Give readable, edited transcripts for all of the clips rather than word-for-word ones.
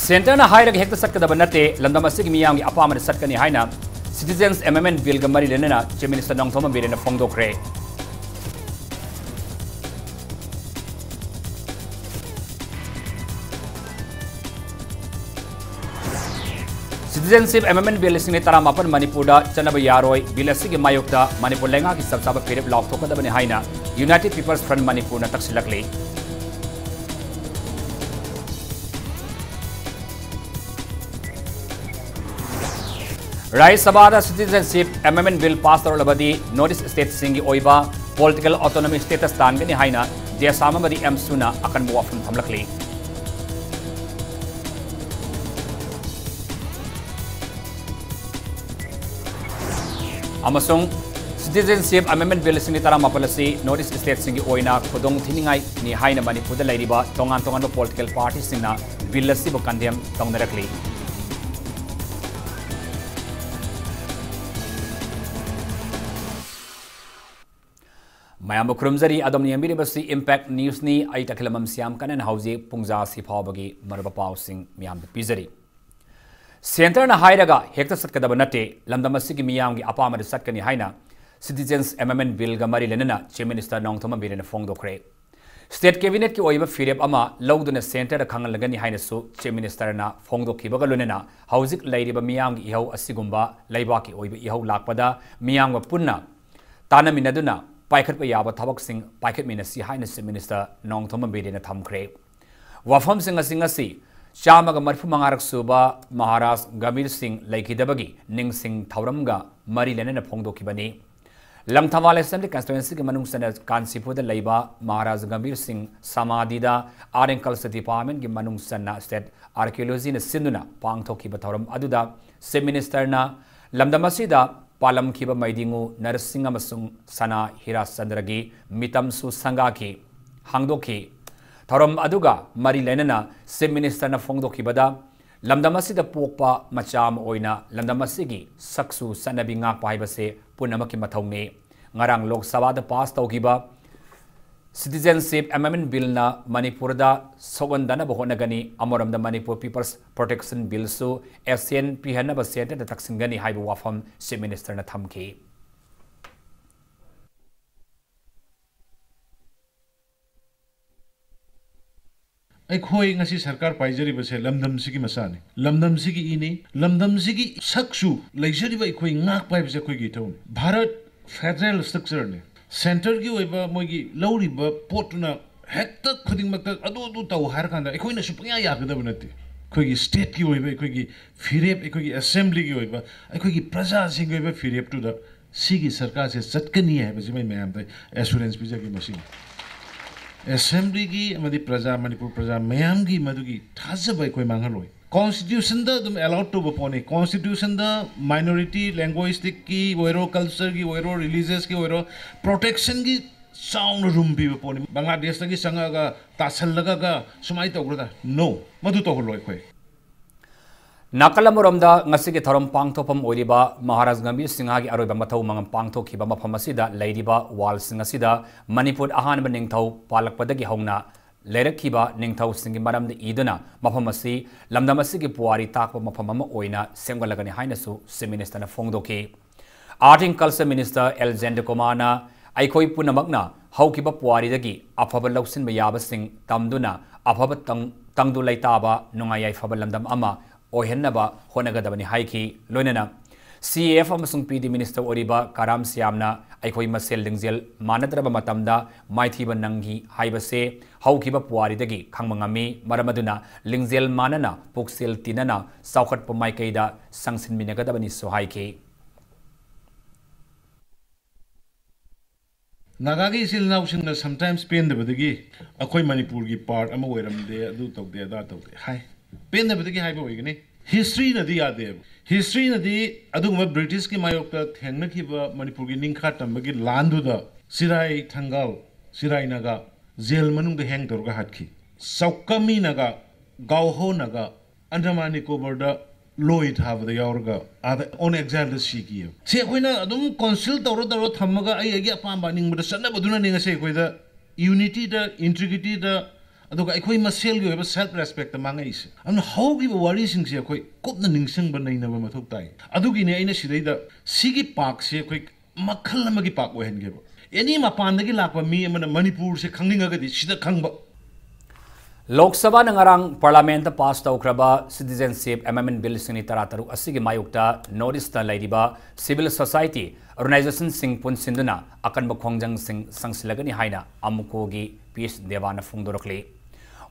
Centre हाइरग हेक्ट सटकदब नते लंदम असिग मियांगी अपामद सटकनी हाइना सिटीजन्स एमेंडमेंट बिल ग मरी लेना चीफ मिनिस्टर नोंगथोम बिरेन फोंदोखरे। सिटीजनशिप एमेंडमेंट बिल सिंह तरा मापन मणिपुर चनब यारोय बिल असिग मायोक्ता मणिपुर लेंगा की सबसाब फिरेप लाउथोकदबने हाइना यूनाइटेड पीपल्स फ्रंट मणिपुर न तक्सिलकले। Rajya Sabha citizenship amendment bill pass तौरबदी नॉर्थ ईस्ट स्टेट सिंगी ओइबा पॉलिटिकल ऑटोनॉमी स्टेटस तानगनी हाइना देसामबदी एमसुना अकन वाफम थमलकली। अमसों सिटीजनशिप अमेंडमेंट बिल सिंगी तरा मापलसी नॉर्थ ईस्ट स्टेट सिंगी ओइना खुदोंग थिनिंगाई नि हाइना मणिपुर लैरिबा तोंगान तोंगान पॉलिटिकल पार्टी सिंगना बिल असिबो कंडेम तौनरकली। मयाम खुरमजरी अदम नियमिरबसी इम्पैक्ट न्यूज़ नि आई तखलमम सियाम कनन हौजे पुंजा सिफावगी मरबा पाउसिंग मियाम पिजरी। सेंटर न हाइरगा हेक्ट सटकदब नते लंदम असिगी मियामगी अपामद सटकनी हाइना सिटीजन्स एमेंडमेंट बिल ग मरी लेना चीफ मिनिस्टर नोंगथोम बिरेन फोंदोखरे। स्टेट कैबिनेट की ओइबा फिरेप अमा लौदुना सेंटर खंगलगनी हाइनसु चीफ मिनिस्टर ना फोंदोखिबगा लोनेना हौजिक लैरिबा मियामगी इहौ असिगुंबा लैबाकी ओइबा इहौ लाकपदा मियामगा पुन्ना तानमिनदुना पाइखट याब थबक सिंह पाइखट मिनसी हाइन चीफ मिनिस्टर नोंगथोम बिरेन थमखरे। वफम सिंह असिंगसी चामग मरफु मंगारक सुबा महाराज गंभीर सिंह लैखिदबगी निंग सिंह थौरमगा मरी लेना फोंदोखिबनी। लंगथवाल असेंबली कंस्टिट्युएंसी के मनुंगसना कांसीपुर लैबा महाराज गंभीर सिंह समाधिदा आर्ट एंड कल्चर डिपार्टमेंट की मनुंगसना स्टेट आर्कियोलॉजी ने सिंधुना पांगथोखिबा थौरम अदुदा चीफ मिनिस्टर ना लमदमसीदा पालम खिबा मैदिंगु नरसिंह अमसुंग सना हिराचंद्रगी मितमसु संगाखी हांगदोखी थौरम अदुगा मरी लेना चीफ मिनिस्टर ना फोंदोखिबदा लमदमसीदा पोकपा मचाम ओइना लमदमसीगी सक्सु सनबी ngakpa हाइबसे पुनमकी मथौने। ngarang lok sabha da pass taugiba citizenship amendment bill na manipur da sogandana bohonagani amoram da manipur people's protection bill su asian pihana ba set da taksingani haibu wafam chief minister na thamki। अखोई ngasi सरकार पाइजरी बसे लमदम सिगी मसाने लमदम सिगी इने लमदम सिगी सक्सु लेजरी बा अखोई ngak पाइ बसे अखोई गी थौन Bharat federal structure ने सेंटर की ओइबा मोगी लौरिबा पोटना हेक्ता खुदिंग मक्ता अदु तौ हार कांदा अखोइना सुपंया यागदब नते अखोई स्टेट की ओइबा अखोई फिरेप अखोई असेंबली की ओइबा अखोई प्रजा सिंग ओइबा फिरेप टू द सिगी सरकार से चटकनी है बसे मै मैम द एश्योरेंस पिजगी मशीन असेंबली की अमदी प्रजा मणिपुर प्रजा मैम की मधुगी थाजब अखोई मांगलोय कॉन्स्टिट्यूशन द तुम अलाउड टू बपोने कॉन्स्टिट्यूशन द माइनॉरिटी लैंग्वेज की ओरो कल्चर की ओरो रिलीजियस की ओरो प्रोटेक्शन की साउंड रूम भी बपोने बांग्लादेश की संगा तासलगा सुमाई तौग्रदा नो मधु तौहलोय अखोई। नाकलमरोमदा ngasi थौरम पांगथोफम ओरिबा महाराज गंभीर सिंह की अरोइबा मथौ मंगम पांगथोखिबा मफम असिदा लैरिबा वाल सिंह असिदा मणिपुर अहानब निंगथौ पालकपदगी हौना लेरखिबा निंगथौ सिंगी मरमद इदुना मफम असि लमदम असिगी पुवारी ताकबा मफम अमा ओइना सेमगलगनि हाइनसु चीफ मिनिस्टर ना फोंदोखि। आर्ट एंड कल्चर मिनिस्टर एलजेंड कुमारना अखोई पुनमकना हौकिबा पुवारीदगी अफब लौसिनबा याबसिंग तमदुना अफब तंगदु लैताबा नुंगाई याइफब लमदम अमा ओहनबा होनगदबनी हाइखी लोइनना CAF अमसुंग PD मिनिस्टर ओरिबा काराम सियामना अखोई मसेल लिंगजेल मानद्रबा मतमदा माइथीबा नंगी हाइबसे हौखिबा पुवारीदगी खंगमंगामी मरमदुना लिंगजेल मानना पुक्सेल तिनना साउखटप माइकैदा संसिनमिनगदबनी सोहाइखी। नागागी सिलनाउसिंगना समटाइम्स पेंदबदगी अखोई मणिपुर की पार्ट अमा ओइरमदे अदु तौदे अदा तौदे हाय पेंदबदगी हाइबो ओइगनी हिस्ट्री नदी यादे हिस्ट्री नदी अदुगम ब्रिटिश की मायोक्ता थेंगनखिबा मणिपुर की निंखा तंबगी लांदुदा सिराई थंगाल सिराई नगा जेल मनुंग हेंग तौरगा हाटखी सौकमी नगा गावहो नगा अंडमान निकोबार लोई थाबदा यावरगा आदा ओन एग्जाम द सीकी से अखोइना अदुम काउंसिल तौरो थमगा आई अपाम निंगबदा सनबदुना निंगसे अखोइदा यूनिटी द इंटीग्रिटी द ꯑꯗꯨꯒ ꯑꯩꯈꯣꯏ ꯃꯁꯦꯜꯒꯤ ꯑꯣꯏꯕ ꯁꯦꯜꯐ ꯔꯦꯁꯄꯦꯛꯇ ꯃꯥꯡꯉꯛꯏꯁꯦ ꯑꯗꯨꯅ ꯍꯧꯈꯤꯕ ꯋꯥꯔꯤꯁꯤꯡꯁꯦ ꯑꯩꯈꯣꯏ ꯀꯨꯞꯅ ꯅꯤꯡꯁꯤꯡꯕ ꯅꯩꯅꯕ ꯃꯊꯧ ꯇꯥꯏ ꯑꯗꯨꯒꯤꯅꯦ ꯑꯩꯅ ꯁꯤꯗꯩꯗ ꯁꯤꯒꯤ ꯄꯥꯛꯁꯦ ꯑꯩꯈꯣꯏ ꯃꯈꯜ ꯑꯃꯒꯤ ꯄꯥꯛ ꯑꯣꯏꯍꯟꯒꯦꯕ ꯑꯦꯅꯤ ꯃꯄꯥꯟꯗꯒꯤ ꯂꯥꯛꯄ ꯃꯤ ꯑꯃꯅ ꯃꯅꯤꯄꯨꯔꯁꯦ ꯈꯪꯅꯤꯡꯉꯒꯗꯤ ꯁꯤꯗ ꯈꯪꯕ ꯂꯣꯛ ꯁꯚꯥ ꯅgarang ꯄꯥꯔꯂꯤꯌꯥꯃꯦꯟꯇ ꯄꯥꯁ ꯇꯧꯈ꯭ꯔꯕ ꯁꯤꯇꯤꯖꯦꯟꯁꯤꯞ ꯑꯦꯃꯦꯟꯗꯃꯦꯟꯠ ꯕꯤꯜ 2013 ꯑꯁꯤꯒꯤ ꯃꯥꯌꯣꯛꯇ ꯅꯣꯔꯠ-ꯏꯁꯇ ꯂꯩꯔꯤꯕ ꯁꯤꯚꯤꯜ ꯁꯣꯁꯥꯏꯇꯤ ꯑꯣꯔꯒꯅꯥꯏꯖꯦꯁꯟꯁꯤꯡ ꯄꯨꯟꯁꯤꯟꯗꯨꯅ ꯑꯀꯟꯕ ꯈꯣꯡꯖꯪꯁꯤꯡ ꯁꯪꯁꯤꯜꯂꯒꯅꯤ ꯍꯥꯏꯅ ꯑꯃꯨꯛꯀꯣꯒꯤ ꯄꯤꯁ ꯗꯦꯕꯥꯅ ꯐꯣꯡꯗꯣꯔꯛꯂꯤ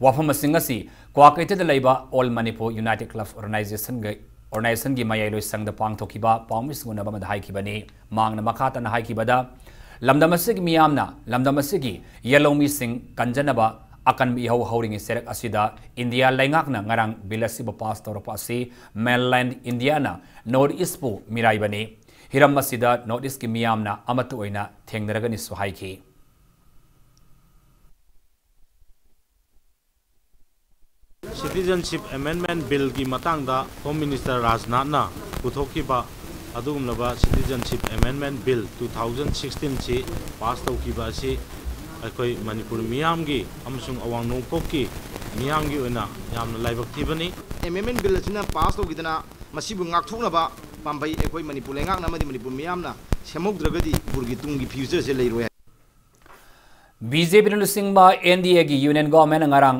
ꯋꯥꯐꯝꯁꯤꯡ ꯑꯁꯤ ꯀ꯭ꯋꯥꯀꯩꯊꯦꯜꯗ ꯂꯩꯕ ꯑꯣꯜ ꯃꯅꯤꯄꯨꯔ ꯌꯨꯅꯥꯏꯇꯦꯗ ꯀ꯭ꯂꯕ ꯑꯣꯔꯒꯅꯥꯏꯖꯦꯁꯟꯒꯤ ꯃꯌꯥꯏꯂꯣꯏꯁꯪꯗ ꯄꯥꯡꯊꯣꯛꯈꯤꯕ ꯄꯥꯎꯃꯤꯁꯤꯡ ꯎꯅꯕ ꯑꯃꯗ ꯍꯥꯏꯈꯤꯕꯅꯤ ꯃꯥꯡꯅ ꯃꯈꯥ ꯇꯥꯅ ꯍꯥꯏꯈꯤꯕꯗ ꯂꯝꯗꯝ ꯑꯁꯤꯒꯤ ꯃꯤꯌꯥꯝꯅ ꯂꯝꯗꯝ ꯑꯁꯤꯒꯤ ꯌꯦꯜꯂꯧꯃꯤꯁꯤꯡ ꯀꯟꯖꯅꯕ अकन इहौ हौरिंग सेरक असिदा इंडिया लैंगाकना ngarang बिल असिबो पास तौरप असि मेनलैंड इंडिया ना नॉर्थ ईस्ट पु मिराइबनी हिरम असिदा नॉर्थ ईस्ट की मियामना अमत ओइना थेंगनरगनि सुहाइखि सिटीजनशिप अमेंडमेंट बिल की मतंगदा होम मिनिस्टर राजनाथ ना पुथोकिबा अदुगुमलबा सिटीजनशिप अमेंडमेंट बिल 2016 से पास तौकिबा से अखोई मणिपुर मियाम की अमसुंग अवांग नोंपोक की मियाम की ओना यामना लाइबक थिबनी अमेंडमेंट बिल सिना पास तौगिदना मसिबु ngakthoknaba pambai अखोई मणिपुर लेंगाकना मदि मणिपुर मियामना सेमौद्रगदि बुरगी तुंगी फ्यूचर से लेरोय बीजेपी लुसिंगबा एनडीए की union government ngarang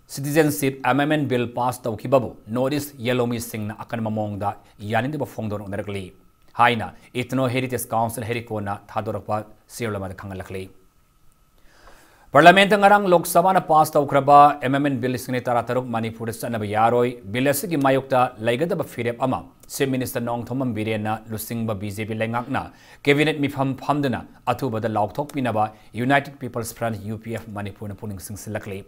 citizenship amendment bill pass तौखिबबु नॉर्थ ईस्ट येलोमी सिंगना अकन ममोंगदा यानिदब फोंगदोन उनरकली हाइना इथनो हेरिटेज काउंसिल हेरिकोना थादोरकपा सिरलमा खंगलखली पार्लियामेंट ngarang लोक सभा ना पास तौखरबा अमेंडमेंट बिल 2013 मणिपुर चनब यारोय बिल असगी मायोक्ता लैगदब फिरेप अमा चीफ मिनिस्टर नोंगथोमम बिरेना लुसिंगबा बीजेपी लेंगाकना कैबिनेट मिफम फमदना अथुबदा लाउथोकपिनबा united people's front UPF Manipur पुनिंग सिंगसिलकली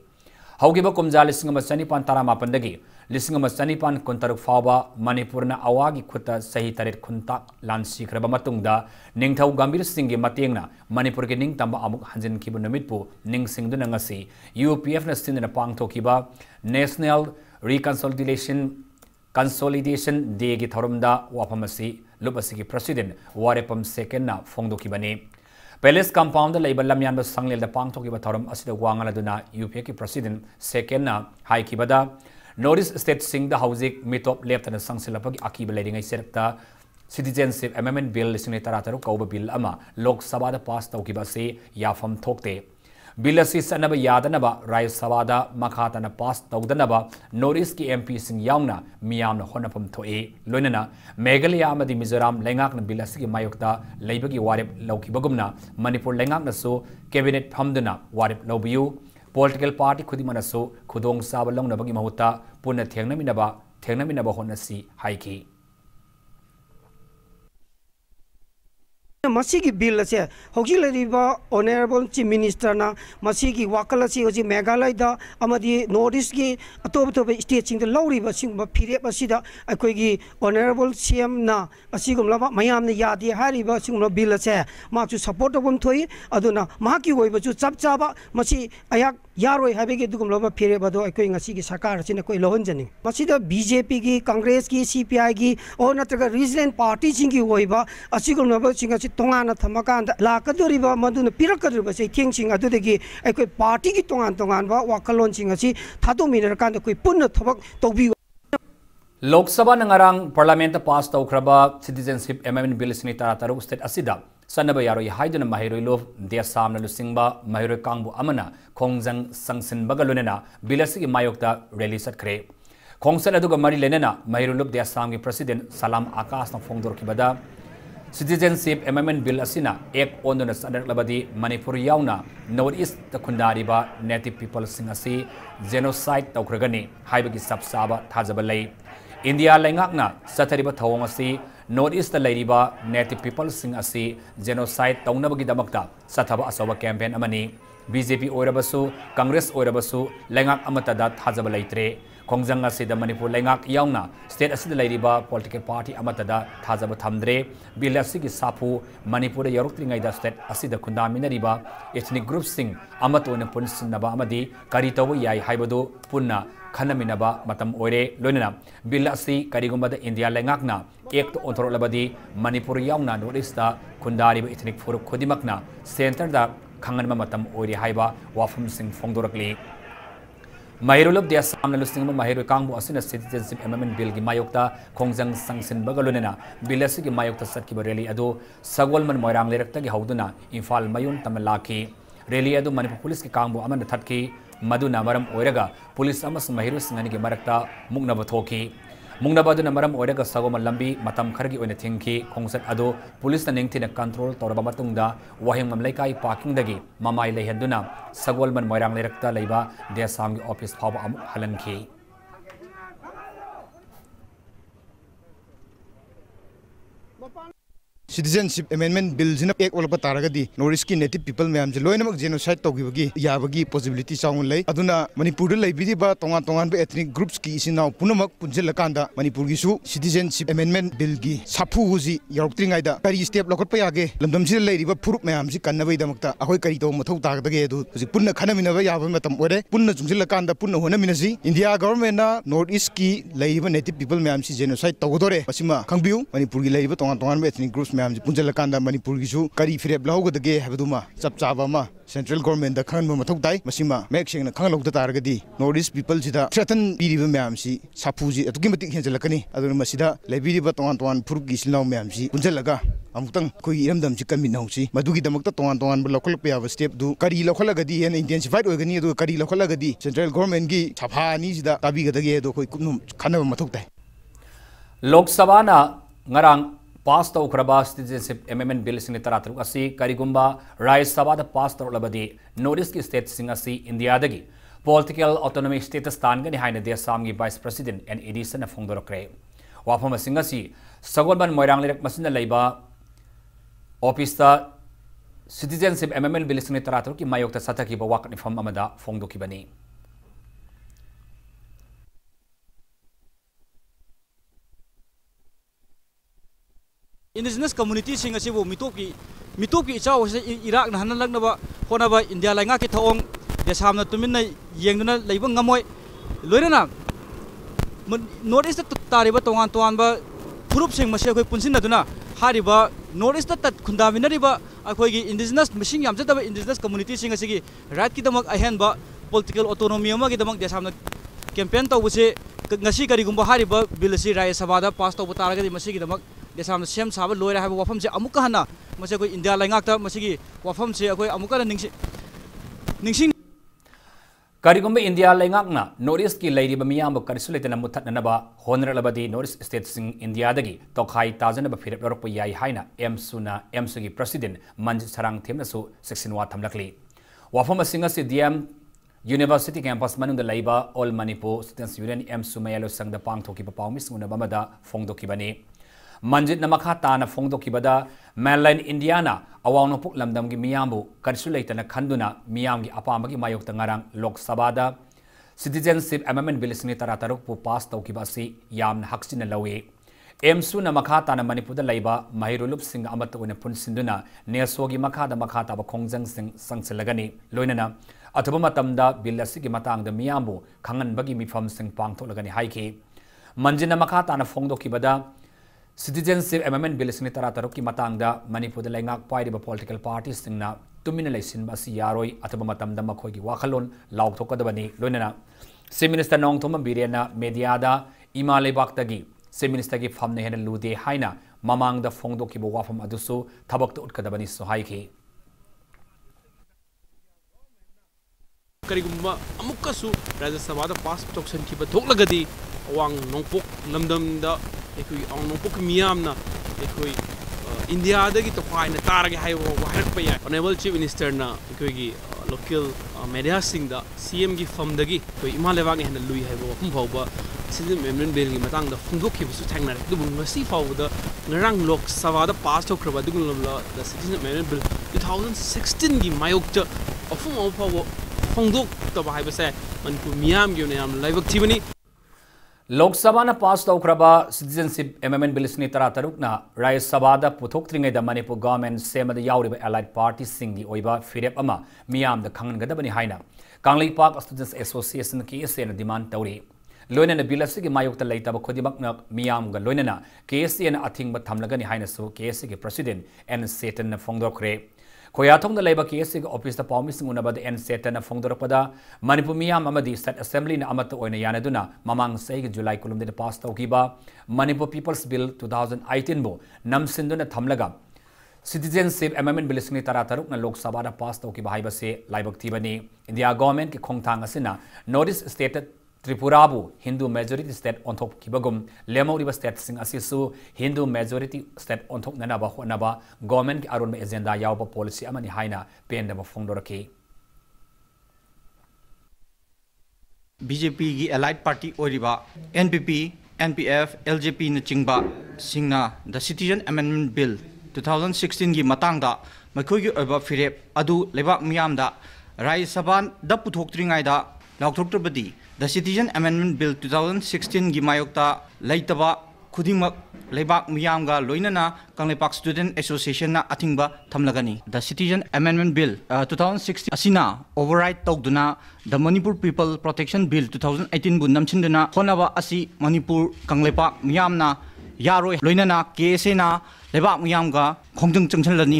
हौगिबा कुमजा 1958 1953 फावबा मणिपुरना अवागी खुता सही तरेट खुंता लानसीख्रबा मतुंगदा निंगथौ गंभीर सिंगी मतेंगना मणिपुर के निंगतंबा अमुक हंजिनखिबा नुमितपु निंगसिंगदुना ngasi यूपीएफ ना सिंदना पांगथोखिबा नेशनल कंसोलिडेशन डे की थौरमदा वाफमसी लुपसिगी प्रेसिडेंट वारेपम सेकेंड ना फोंदोखिबनी पैलेस कंपाउंड लेबल लमयान संगलेल पांगथोखिबा थौरम असिदा वांगलदुना यूपीए की प्रेसिडेंट सेकेंड ना हाइखिबदा नॉर्थ ईस्ट स्टेट सिंग द हाउसिंग मिटॉप लेफ्टन संगसिलपगी अकीब लेरिंगै सेरक्ता सिटीजनशिप अमेंडमेंट बिल 2013 कौब बिल अमा लोक सभा पास तौखिबा से याफम थोकते बिल असि सनब यादनबा राज्य सभा मखातन पास तौदनबा नॉर्थ ईस्ट की एमपी सिंग यावना मियामना होनफम थोए लोइनना मेघालय अमदि मिजोराम लेंगाकन बिल असि मायोक्ता लेबगी वारेप लौखिबगुमना मणिपुर लेंगाकनसु कैबिनेट फमदुना वारेप लौबियु पॉलिटिकल पार्टी खुदिमनसु खुदोंग साब लौनबगी महुता पुनः थेंगनमिनबा होनसी हाइकी मसीगी बिल से हौजिलरिबा ऑनरेबल चीफ मिनिस्टर ना मसीगी वाकल से हौजि मेघालय दा अमदि नॉर्थ ईस्ट की अतोब तोब स्टेट सिंग लौरिबा सिंग फिरेप असिदा अखोगी ऑनरेबल सीएम ना असिगुमलाबा मयाम ने यादे हारिबा सिंग बिल से माचु सपोर्ट तबम थोई अदुना माकी होइबचु चप चाबा मसी अयाक यारोय हाबेगे दुगुमलाबा फिरेबदो अखोई ngasi सरकार सिने कोई लोहनजनी मसीदा बीजेपी की कांग्रेस की सीपीआई की और नत्रगा रीजनल पार्टी सिंग की होइबा असिगुमलाबा सिंग तोंगाना थमकांद लाकदोरिबा मदुना पिरकदोरिबा से थिंगसिंग अदुदगी अखोई पार्टी की तोंगान वाकलोन सिंग असि थादोमिनरकांद कोई पुन्ना थबक तौबी लोकसभा नंगारांग पार्लियामेंट पास तौखरबा सिटीजनशिप अमेंडमेंट बिल 2013 स्टेट असिदा सनबा यारोय हाइदुना महिरोय लोफ देसाम लुसिंगबा महिरोय कांगबु अमना खोंजंग संगसिनबगा लोनेना बिल असि मायोक्ता रैली सटखरे खोंसल अदुगा मरि लेनेना महिरोय लोफ देसाम की प्रेसिडेंट सलाम आकाश ना फोंदोरखिबदा सिटीजनशिप अमेंडमेंट बिल असिना एक ओनदुना सदरलबदी मणिपुर यावना नॉर्थ ईस्ट खुंदारिबा नेटिव पीपल सिंग असि जेनोसाइड तौखरगनी हाइबगी सबसाबा थाजबा लई इंडिया लेंगाकना सथरिबा थवंग असि नॉर्थ ईस्ट लेरिबा नेटिव पीपल सिंग असि जेनोसाइड तौनबगी दमकता सथबा असोबा कैंपेन अमनी बीजेपी ओइरबसु कांग्रेस ओइरबसु लेंगाक अमतदा थाजबा लैत्रे खोंजंग असिदा मणिपुर लेंगाक यावना स्टेट असिदा लेरिबा पॉलिटिकल पार्टी अमतदा थाजबा थमद्रे बिल असिगी साफु मणिपुर यरुक्त्रिङैदा स्टेट असिदा खुंदामिनरिबा एथनिक ग्रुप सिंग अमतोन पुनसिनबा अमदी करी तौबा याय हाइबदो पुन्ना खनमिनबा मतम ओइरे लोइनना बिल असि करिगुमबदा इंडिया लेंगाकना एक तो ओंथोरलबदी मणिपुर यावना नॉर्थ ईस्ट खुंदारिबा एथनिक फुरुक खुदिमकना सेंटर दा खंगनबा मतम ओइरे हाइबा वाफम सिंग फोंदोरकली Mahirulub dia samna lusing mahiru kangbu asina citizenship amendment bill gi mayokta khongjang sangsin bagalunena bill asigi mayokta satki rally adu sagwalman moirang lerakta gi hauduna Imphal mayun tamalaki rally adu Manipur police ki kangbu aman thatki maduna maram oiraga police amas mahiru singani gi marakta muknaba thoki muknaba aduna maram oiraga sagoma lambi matam khargi oina thingki khongsat adu police na ningthina control toraba matungda wahing mamlaikai parking dagi mamai lehenduna sagwalman moirang lerakta leiba desam gi office phaba amuk halanki Citizenship Amendment Bill jina ek wala pataragadi North ki native people mayam je loinamak genocide tawgibagi yabagi possibility chaung lei aduna Manipur lai bidi ba tongan tongan be ethnic groups ki isinaw punamak punjilakanda Manipur gi su Citizenship Amendment Bill gi sapu huji yaruktringai da kari step lokot pa yage lamdam si lai riba furup mayam si kannabai damakta akoi kari to mathau tagdage edu huji punna khanamina ba yaba matam ore punna jungsilakanda punna honamina si India government na North East ki lai riba native people mayam si genocide tawdore pasima khangbiu Manipur gi lai riba tongan tongan be ethnic groups punjalakanda Manipur gisu kari firep lahogdage habaduma chapchaba ma central government da khan ma thok dai masima mek sing na khang logda taragadi North East people sida threaten piriba mayam si sapuji atuki matik henjalakani aduna masida lebiriba tongan tongan furup gi silaw mayam si punjalaga amutang koi iramdam si kan minausi madugi damakta tongan tongan lokhol pe ava step du kari lokholagadi hen intensified oigani adu kari lokholagadi central government gi sapha ni sida tabigadage adu koi kumnum khanaba mathok dai Lok Sabha na ngarang pass to Ukraba Citizenship Amendment Bill sing taratruk asi karigumba Rajya Sabha da pass to labadi notice ki state sing asi India dagi political autonomy status tan gani haina desam gi vice president and edison of fongdorokre wafam sing asi sagolban moirang lirak masina leiba office ta Citizenship Amendment Bill sing taratruk ki mayok ta sataki ba wak ni fam amada fongdoki bani Indigenous community sing asibu mitoki ichaw se Iraq na hanalagna honaba India lai nga ki thong desamna tumin na yengduna leiba ngamoi loirana North East tariba tongan tongan ba furup sing mase khoi punsin aduna hariba North East tat khundamina akhoi gi indigenous machine yam jadaba indigenous community sing asigi right ki damak ahen ba political autonomy ma gi damak desamna campaign tawbuse ngasi karigumba hariba bill si Rajya Sabha da pass tawba taragadi masi gi damak desam sem sab loira ha wafam se amuka hana mase koi India lai ngakta masigi wafam se akoi amuka ningsing karigumba India lai ngakna North ki leiriba miyam ba karisulete na muthatna ba honorable North state sing India dagi tokhai tajana ba firep lorok pa yai haina MSU gi president Manjit Sarang themna su section wa thamlakli wafam singa si DM University campus manung da laiba All Manipur Students Union MSU mayalo sang da pangthoki pa pawmis nguna bamada fongdoki bani Manjit namakha tana fongdoki bada mainland Indiana awang nopuk lamdam gi miyambu karsulate na khanduna miyam gi apamagi mayok tangarang Lok Sabha da Citizenship Amendment Bill sini tarataruk pu pass tawki basi yam haksina lawe MSU namakha tana Manipur da laiba mahirulup sing amat una punsinduna nesogi makha da makha ta ba khongjang sing sangselagani loinana athuba matamda bill asigi matang da miyambu khangan bagi mifam sing pangtholagani haiki manjina makha tana fongdoki bada Citizenship Amendment Bill sini tarataruk ki matangda Manipur da laingak pairiba political parties singna tumina leisin ba si yaroi athuba matamda makhoi gi wakhalon lauk thokadabani loinana se minister nong thoma birena media da imale baktagi se minister gi famne hen lude haina mamang da fongdoki bo wafam adusu thabak to utkadabani so haiki karigumba amukasu Rajya Sabha da pass tokshan ki ba thoklagadi awang nongpok lamdam da ekoi awang nongpok miyam na ekoi India da gi to faina tarage hai warak pa ya honorable chief minister na ekoi gi local media sing da CM gi fam da gi koi imalewak ni hana lui hai bo hum phawba Citizenship Amendment Bill gi matang da phungdok ki su thangna du ngasi phawda ngarang Lok Sabha da pass thokraba du la the Citizenship Amendment Bill 2016 gi mayok cha ofum of phaw fongdok to ba hai ba se Manipur miyam gi ne am laibak thibani Lok Sabha na pass tawkraba Citizenship Amendment Bill sini tarataruk na Rajya Sabha da puthokthringai da Manipur government semada yauriba allied parties singi oiba firep ama miyam da khangan gadabani haina Kanglei Park Students Association ki SN demand tawri loinana bill asigi mayokta leitaba khodimak na miyam ga loinana KSN athing ba thamlagani haina su KSC ki president N Satan na fongdokre खोयाथोंग लेबा case office पाउमिस उनबद N सेटन फोंदरपदा Manipur मियाम अमदी state assembly न अमत ओइना यानदुना ममांग सही जुलाई कुलुमदे पास तौकीबा Manipur People's bill 2018 बो नमसिंदुना थमलगा citizenship amendment bill सिंग तरा तरुक लोक सभा पास तौकीबा हाइबसे लाइबक थीबनी India government की खोंगथांग असिना नॉर्थ ईस्ट स्टेट त्रिपुराबु हिंदू मेजोरिटी स्टेट ऑन्थोक किबगुम लेमौरिबा स्टेट सिंग असिसु हिंदू मेजोरिटी स्टेट ऑन्थोक ननाबा होनबा गवर्नमेंट की अरुण एजेंडा यावबा पॉलिसी अमनि हाइना पेनदबा फोंदोरकी बीजेपी की एलाइड पार्टी ओरिबा एनपीपी एनपीएफ एलजेपी न चिंगबा सिंगना द सिटीजन अमेंडमेंट बिल 2016 की मतंगदा मखोगी ओबा फिरेप अदु लेबाक मियामदा राज्य सभा द पुथोक्त्रिंगाइदा लाउथोक्त्रबदी द सिटीजन अमेंडमेंट बिल 2016 की मायोक्ता लैतबा खुदिमक लेबाक मियामगा लोइनना कंगलेपाक स्टूडेंट एसोसिएशन ना अथिंगबा थमलगनी द सिटीजन अमेंडमेंट बिल 2016 असिना ओवरराइड तौदुना द मणिपुर पीपल प्रोटेक्शन बिल 2018 बु नमछिंदुना होनबा असी मणिपुर कंगलेपाक मियामना यारोय लोइनना केसेना लेबाक मियामगा खोंजंग चंगछलनी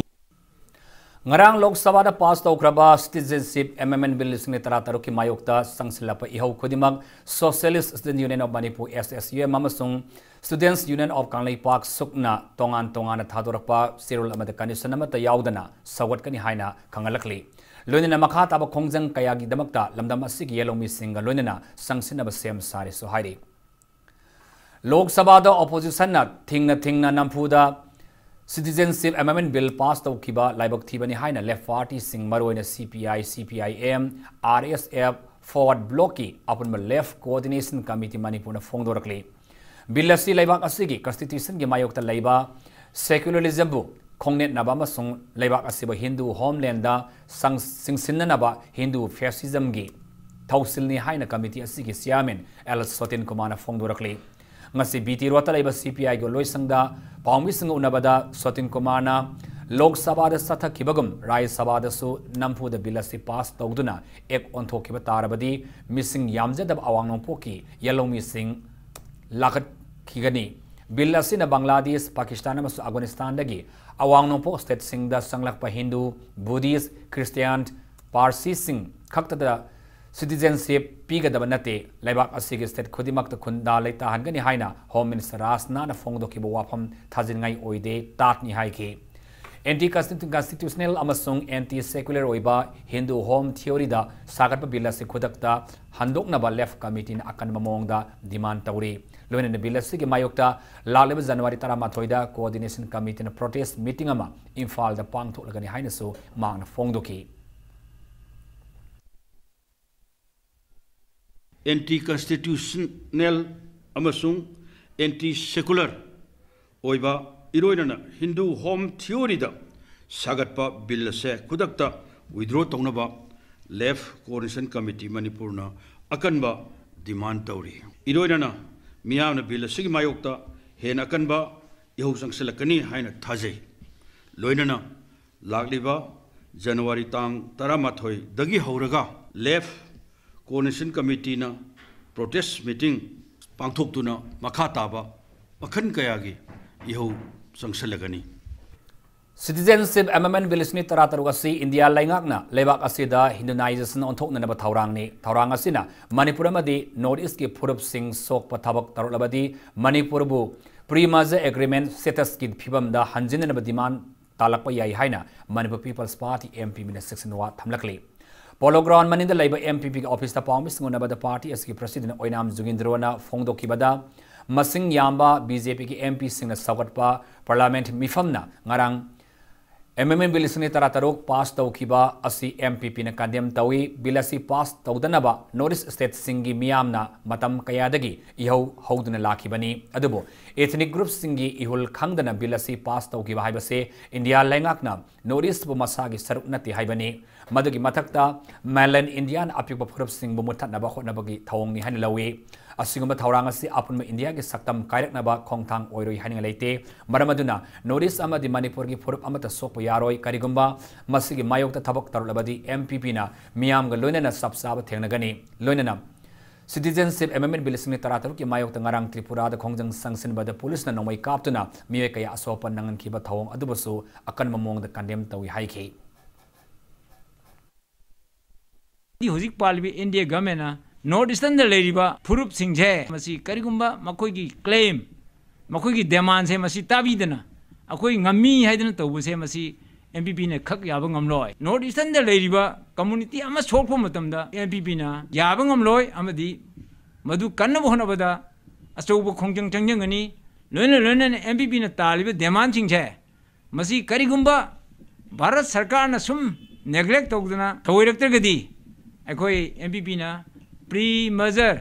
ngarang lok sabha da pass taukraba citizenship amendment bill lising tara taru ki mayokta sangsilapa ihau khodimak socialist student union of manipur SSUM amasung students union of kanglei park sukna tongan thadorakpa serul amada condition amata yaudana sawat kani haina khangalakli loinana makha taba khongjang kaya gi damakta lamdam asig yelomi singa loinana sangsinaba sem sari so hairi lok sabha da opposition na thingna nampuda Citizenship Amendment Bill passed out kiba laibak thibani haina left party sing maroina CPI, CPIM, RSF forward block ki upon left coordination committee manipur na phongdorakli bill asi laibak asigi constitution gi mayokta laiba secularism bu khongnet naba masung laibak asiba Hindu homeland da singsinna naba Hindu fascism gi thausilni haina committee asigi chairman L Sotin Kumar na phongdorakli ngasi BT rota laiba CPI go loisangda paumi singa unabada Sotin Kumar na Lok Sabha da satha kibagum Rajya Sabha da su nampu da bilasi pass tawduna ek ontho kiba tarabadi missing yamjadab awang poki yellow missing lakat kigani bilasi na Bangladesh Pakistan amasu Afghanistan dagi awang po state sing da sanglakpa Hindu Buddhist Christian Parsi sing khakta da citizenship pigadaba nate laibak asigi state khodimak ta khunda leita hangani haina home minister Rasna na phongdo ki wafam thajin ngai oide tat ni hai ki anti constitutional amasung anti secular oiba Hindu home theory da sagat pa bill se khodakta handok na ba left committee na akan mamong da demand tawri loina na bill se ki mayokta laleba January 13 da coordination committee na protest meeting ama Imphal da pangthok lagani haina so mang na phongdo ki anti-constitutional amasung anti-secular oiba iroinana Hindu home theory da sagatpa bill se kudakta withdraw taunaba left coordination committee Manipur na akanba demand tauri iroinana miyamna bill se mayokta hen akanba iho sangselakani haina thajai loinana lagliba January tang 13 dagi hauraga left coordination committee na protest meeting pangthok tuna makha taba makhan kaya gi iho sangsalagani Citizenship Amendment Bill isni tarataru asi India laingakna lebak asida Hindunization onthok na ba thaurang asina Manipur amadi North East ki phurup sing sok pathabak tarulabadi Manipur bu pre-merger agreement status ki phibam da hanjin na ba demand talakpa yai haina Manipur People's Party MP min section wa thamlakli Polo ground maninda laiba MPP office ta pawmis ngona bada party as ki president Oinam Jugindrona phongdo kibada masing yamba BJP ki MP singna sawatpa parliament mifamna ngarang MMN bill isni taratarok pass tawkiba asi MPP na kandem tawi bilasi pass tawdanaba North State singi miyamna matam kayadagi ihau hauduna lakibani adubo ethnic groups singi ihul khangdana bilasi pass tawkiba haibase India lengakna North bu masagi saruk nati haibani madugi mathakta mainland Indian apikba phurup sing bu muthatnaba khotnabagi thawong ni hanlawi asiguma thawrang asi apunma India gi saktam kairaknaba khongthang oiroi haninga leite maramaduna North amadi Manipur gi phurup amata sopo yaroi karigumba masigi mayokta thabak tarulabadi MPP na miyam ga loinana sabsaba thengnagani loinana Citizenship Amendment Bill sing tarataru ki mayokta ngarang Tripura da khongjang sangsin bada police na nomai kaptuna miye kaya asopan nangan kiba thawong adubasu akan mamong da condemn tawi haiki हजिक पालिबी India government north eastern लेरिबा फुरुप सिंगजे मसी करिगुम्बा मखोगी claim मखोगी demand से मसी ताबीदना अखोई ngami हाइदना तौबसे मसी MPP ने खक याब ngमलोय नॉर्थ ईस्टर्न लेरिबा कम्युनिटी अमा सोखपो मतमदा MPP ना याब ngमलोय अमदी मधु कन्न होनबदा अचौब खोंजंग चंजंगनी लोइन लोइन MPP ने तालिबे डिमांड सिंगजे मसी करिगुम्बा भारत सरकार ना सुम नेग्लेक्ट तौदना थोइरक्तगदी अखोई MPP ना प्री मर्जर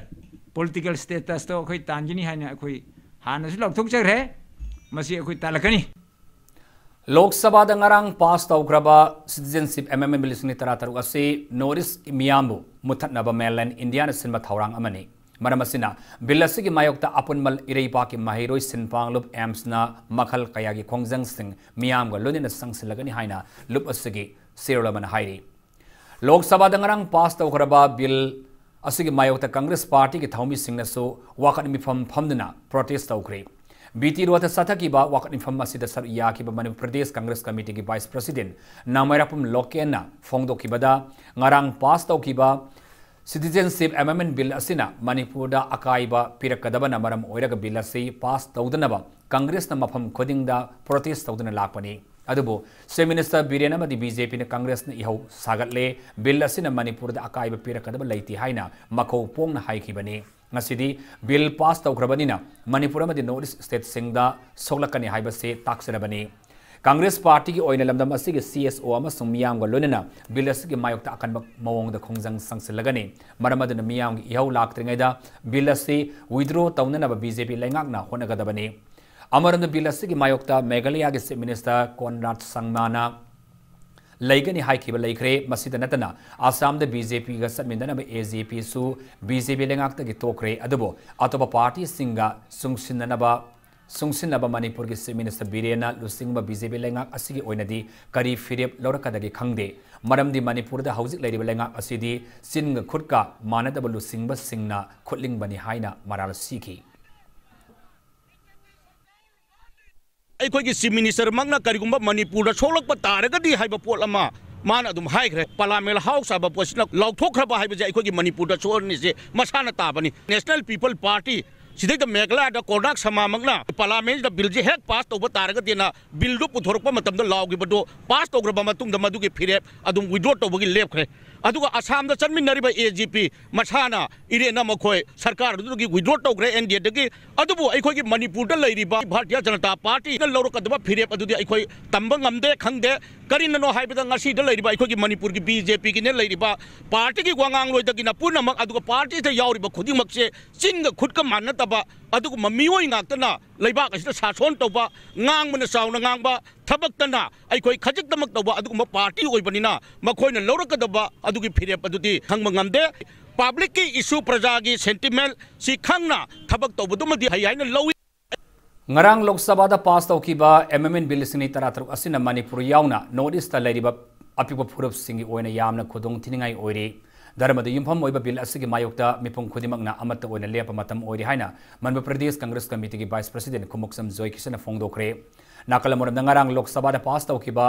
पॉलिटिकल स्टेटस तो अखोई तांजनी हाइना अखोई हानसु लौथोकजरे मसी अखोई तालकनी लोकसभा दंगारंग पास तौग्रबा सिटीजनशिप एमेंडमेंट बिल लिसिंग तरा तरुक असे नॉर्थ मियामबु मुथतनबा मेनलैंड इंडिया न सिनबा थौरांग अमनी मरम असिना बिल असिगी मायोक्ता अपुनमल इरेपा की माहिरोय सिनपांगलुप एम्स ना मखल कयागी खोंजंग सिंग मियामगा लोनिना संगसिलगनी हाइना लुप असिगी सेरोलमन हाइरी लोकसभा दंगारंग पास तौग्रबा बिल असिगी मायोक्ता कांग्रेस पार्टी की थौमी सिंगनसु वाकन मिफम फमदना प्रोटेस्ट तौग्रे बीटी रोथ सथकीबा वाकन मिफम असिदा सर याकीबा मणिपुर प्रदेश कांग्रेस कमिटी की वाइस प्रेसिडेंट नामैरापुम लोकेना फोंगदोकीबदा ngarang पास तौकीबा सिटीजनशिप एमेंडमेंट बिल असिना मणिपुरदा अकाइबा पिरकदबना मरम ओइरगा बिल असि पास तौदनबा कांग्रेस न मफम खोदिंगदा प्रोटेस्ट तौदना लाकपनी अदुबो चीफ मिनिस्टर बीरेन अमदी बीजेपी ने कांग्रेस ने इहौ सागतले बिल असिना मणिपुरदा अकाइबा पिरकदबा लैति हाइना मखौ पोंगना हाइखिबनी ngasi बिल पास तौग्रबनिना मणिपुर अमदी नॉर्थ ईस्ट स्टेट सिंगदा सोगलकनी हाइबसे ताक्सरबनी कांग्रेस पार्टी की ओइना लमदम असिगे CSO अमसुंग मियामगा लोनना बिल असिगे मायोक्ता अकनबक मवोंगदा खोंजंग संगसिलगनी मरमदना मियामगी इहौ लाक्त्रिङैदा बिल असि विथड्रॉ तौननबा बीजेपी लैंगाकना होनगदबनी अमरंद बिल असिगे मायोक्ता मेघालय के चीफ मिनिस्टर कोनराड संगमाना लैगनी हाइखिब लैखरे मसिद नतना आसाम द बीजेपी ग समिदनब AJP सु बीजेपी लेंगाक्तगी तोखरे अदबो अतोप पार्टी सिंगा सुंगसिनब मणिपुर की चीफ मिनिस्टर बीरेना लुसिंग बीजेपी लेंगाक असिगी ओइनदी करी फिरेप लौरकदगी खंगदे मरमदी मणिपुर द हौजिक लैरिब लेंगाक असिदी सिंग खुदका मानदब लुसिंग सिंगना खुदलिंग बनी हाइना मराल सीखी अखोई चीफ मिनिस्टर मंगना करिगुम्बा मणिपुर सोलक तारगदी हाइबा पोट अमा मान अदुम हाइग्रे पार्लियामेंट हाउस अब पोस्टना लौथोखरबा हाइबजे अखोई मणिपुर सोरनिसे मसाना ताबनी नेशनल पीपल पार्टी सिदे मेघालय कोरनाक समामंगना पार्लियामेंट बिल जे हेक पास तौब तारगदेना बिल दो पुथोरकपा मतमदा लाउगिबदो पास तौग्रबा मतुंगदा मदुगे फिरेप अदुम विड्रॉ तौबगी लेपखरे अदुगा असम द चनमिनरिबा AGP मसाना इरेना मखोय सरकार दुगी विड्रॉ तौग्रे NDA दगी अदुबु अखोगी मणिपुर द लैरिबा भारतीय जनता पार्टी न लौरकदबा फिरेप अदुदी अखोय तंबा ngamde खंगदे करिननो हाइबदा ngasi द लैरिबा अखोगी मणिपुर की BJP की ने लैरिबा पार्टी की वांगांग लोइदगिना पुनमक अदुगा पार्टी से यावरिबा खुदिमकसे चिंग खुदका मानतबा अदुगु ममियोय ngakतना लैबाक असिदा सासोन तौबा ngang साउना ngang थबक्तना अखोई खजिकदमक तौबा अदुगुम पार्टी ओइबनिना मखोयना लौरकदबा अदुगी फिरेप अदुदी खंगबा ngamde पब्लिक की इशू प्रजा की सेंटिमेंट सि खंगना थबक तौबदुमदी हाइना लौइ ngarang loksaба da pass taukiba amendment bill sini taratruk asina manipur yauna north east leriba apipa phurup singi oina yamna khudong thiningai oire dharmada yumpham oiba bill asigi mayokta mipum khudimakna amata oina lepa matam oire haina manba pradesh congress committee ki vice president kumuksam joy kisana phongdokre nakalamuram ngarang loksaba da pass taukiba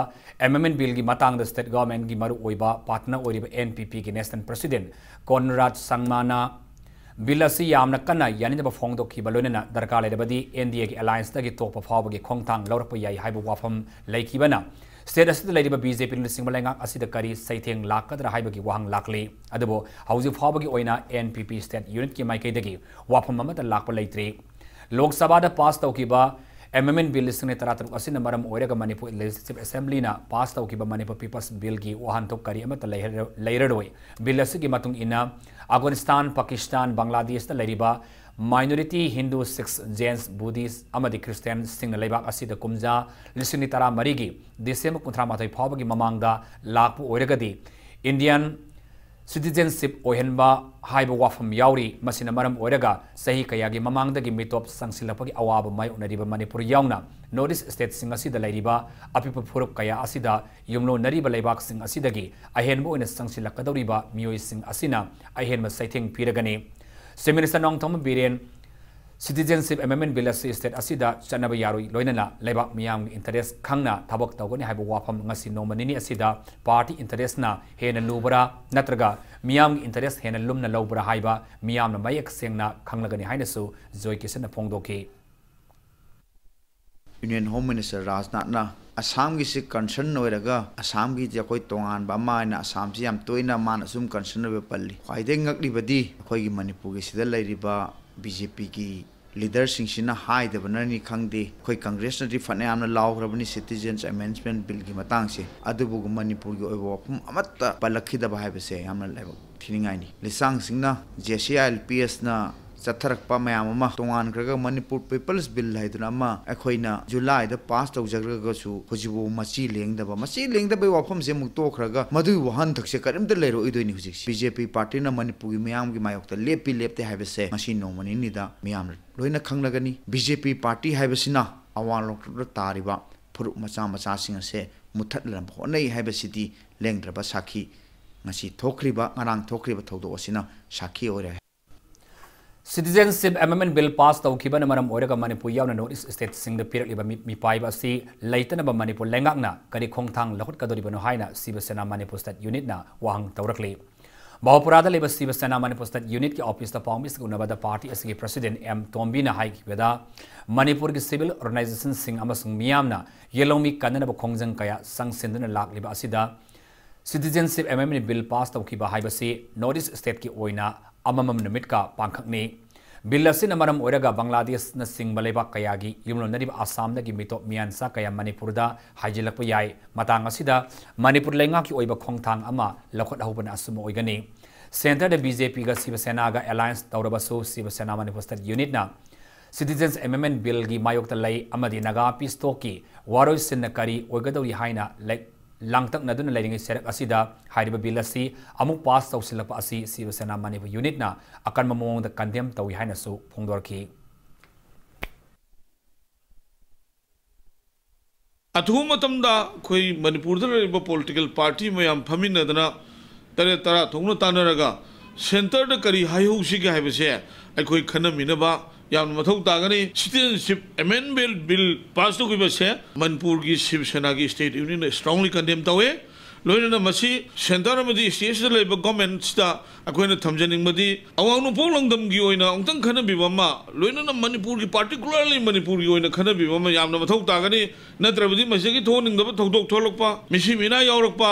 amendment bill gi matang da state government gi maru oiba partner oiriba NPP ki national president Conrad Sangmana bill असी यामना कन्ना यानिदब फोंगदोखिब लोनना दरकार लेबदी NDA की alliance तगी तोप फावगी खोंगथांग लौरप याई HYBE वाफम लैखिबना state असिद लैरिब BJP लिसिंग बलेंगा असिद करी सैथेंग लाकदर हाइबगी वाहंग लाकली adobo housie फावगी ओइना NPP state unit की माइकैदगी वाफम अमत लाकप लैत्रे लोकसभा दा पास तौकिबा amendment bill लिसिंग तरातरुक असिन मरम ओइरगा मणिपुर लेजिस्लेटिव असेंबली ना पास तौकिबा मणिपुर पीपल्स बिल की वाहनथोक करी अमत लैरडोय बिल असिगी मतुंग इना अफगानिस्तान पाकिस्तान बांग्लादेश लैरिबा माइनॉरिटी हिंदू सिक्स जेन्स बुद्धिस्ट अमदी क्रिस्टियन सिंह लेबाक असिद कुमजा लिसिंग तरा मरीगी डिसेंबर 19 फावगी ममांगदा लाकपु ओइरगदी इंडियन सिटीजनशिप ओहनबा हाइब वाफम यावरी मसिना मरम ओइरगा सही कयागी ममांगदगी मिटॉप संगसिलपगी अवाब माय उनरिबा मणिपुर यावना नॉर्थ ईस्ट स्टेट सिंग असिदा लैरिबा अपिप फुरुप कया असिदा युमलो नरिबा लेबाक सिंग असिदगी अहेनबो ओइना संगसिलकदौरिबा मियोय सिंग असिना अहेनबा सैथेंग पिरगनी chief minister Nongthombam Biren Citizenship Amendment Bill asi state asida chanaba yaroi loinana lebak miyam interest khangna thabak tawgani haibu wafam ngasi nomanini asida party interest na hena lubra natraga miyam interest hena lumna lobra haiba miyam na mayak sengna khanglagani hainasu joy kisana phongdoki Union Home Minister Rajnath na Assam gi se concern noiraga Assam gi ja koi tongan ba ma na Assam si am toina man asum concern be palli khaide ngakli badi khoi gi Manipur gi sida lairiba BJP ki leader singshina hai de banani khangde khoi Congress na rifane amna lawgrabani Citizens Amendment Bill gi matang se adubu Manipur gi oibo phum amatta palakhi da ba hai bese amna laiba thiningai ni lisang singna JCILPS na Satharak pa mayama tongan kraga Manipur People's Bill haiduna ma akhoina July da pass tawjagraga su hojibu machi lengdaba be wafam se muk tokraga madu wahan thakse karimda lero idoini hujik BJP party na Manipur gi mayam gi mayokta lepte haibese machine no mani nida mayam loina khanglagani BJP party haibesina awan lokra tariba phuru macha singa se muthatlam honai haibesiti lengdraba sakhi ngasi thokriba ngarang thokriba thodo asina sakhi ore Citizenship Amendment Bill passed tawkiba na maram oiraga Manipur yauna notice state sing the period liba mi paiba si laitana ba Manipur lengakna kari khongthang lakhut kadori bano haina Siva Sena Manipur State Unit na wahang tawrakli Bahapurada liba Siva Sena Manipur State Unit ki office ta pawmis unabada party asigi president M Tombi na hai kibeda Manipur ki civil organization sing amasung miyamna yelomi kanana ba khongjang kaya sangsindana lak liba asida Citizenship Amendment Bill passed tawkiba haiba si notice state ki oina amamam namit ka pangkhakni bill asina maram oiraga Bangladesh na singba lebak kayagi yumlonariba Assam da gi mito miansa kaya Manipur da hajilakpa yai matang asida Manipur lenga ki oiba khongthang ama lakhot ahubana asuma oigani center da BJP ga Siva Sena ga alliance tawrabasu Siva Sena Manipur State Unit na Citizens Amendment Bill gi mayokta lai amadi naga pistoki waroi sinna kari oigadori haina like langtak na dun leading serak asida haiba bill asi amuk pass tawsilapa asi Siva Sena Manipur Unit na akan mamong da condemn tawi haina su phongdorki Athu matamda khoi Manipur da riba political party mayam phamina dana tare tara thongna tanaraga center da kari haihu si ga haibase akhoi khana minaba yam mathau tagani Citizenship Amendment Bill pass to gibase Manipur gi Shiv Sena gi state union strongly condemn tawe loina masi center amadi state da leba government sta akoina thamjaning madi awang no polongdam gi oina ongtang khana bibama loina Manipur gi particularly Manipur gi oina khana bibama yam mathau tagani natrabadi masi gi thoning da thodok tholokpa misi mina yawrakpa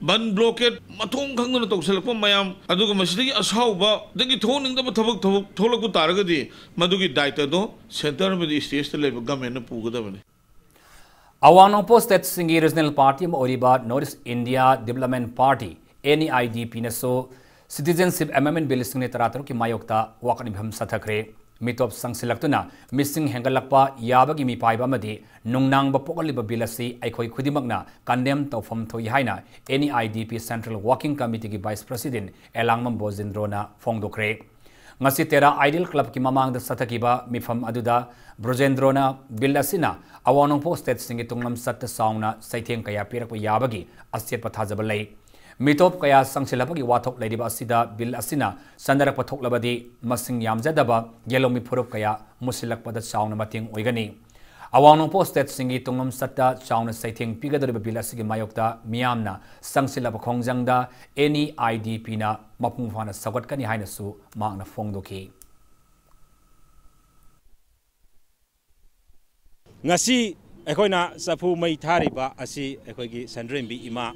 ban blockade matong khangna tawselakpa mayam aduga masidagi asauba dagi thoning da thabak tholakku taragadi madugi daita do center madi state level government na pugadabani Awanongpo State Singi Regional Party ma oriba North India Development Party NEIDP na so Citizenship Amendment Bill singne taratar ki mayokta wakani bham sathakre mitop sangsilaktuna missing hengalakpa yabagi mi paiba madi nungnang ba pokaliba bill asi aikhoi khudimakna condemn tawfam thoi haina NEIDP Central Working Committee ki Vice President Elangmam Bojendrona phongdokre ngasi tera Ideal Club ki mamang da sathakiba mifam aduda Brojendrona bill asina Awanongpo State singi tunglam sat saungna saitheng kaya pirakpa yabagi asyat pathajaba lei mitop kaya sangsilapagi wathok leidiba asida bill asina sandarak pathok labadi masing yamjadaba yelomi phurup kaya musilakpada saungna mating oigani Awanongpo State singi tunglam satta saungna saitheng pigadariba bill asigi mayokta miyamna sangsilapa khongjangda NEIDP na mapungfana sagatkani haina su maangna phongdoki ngasi ekhoi na sapu mai thariba asi ekhoi gi Sandrembi ima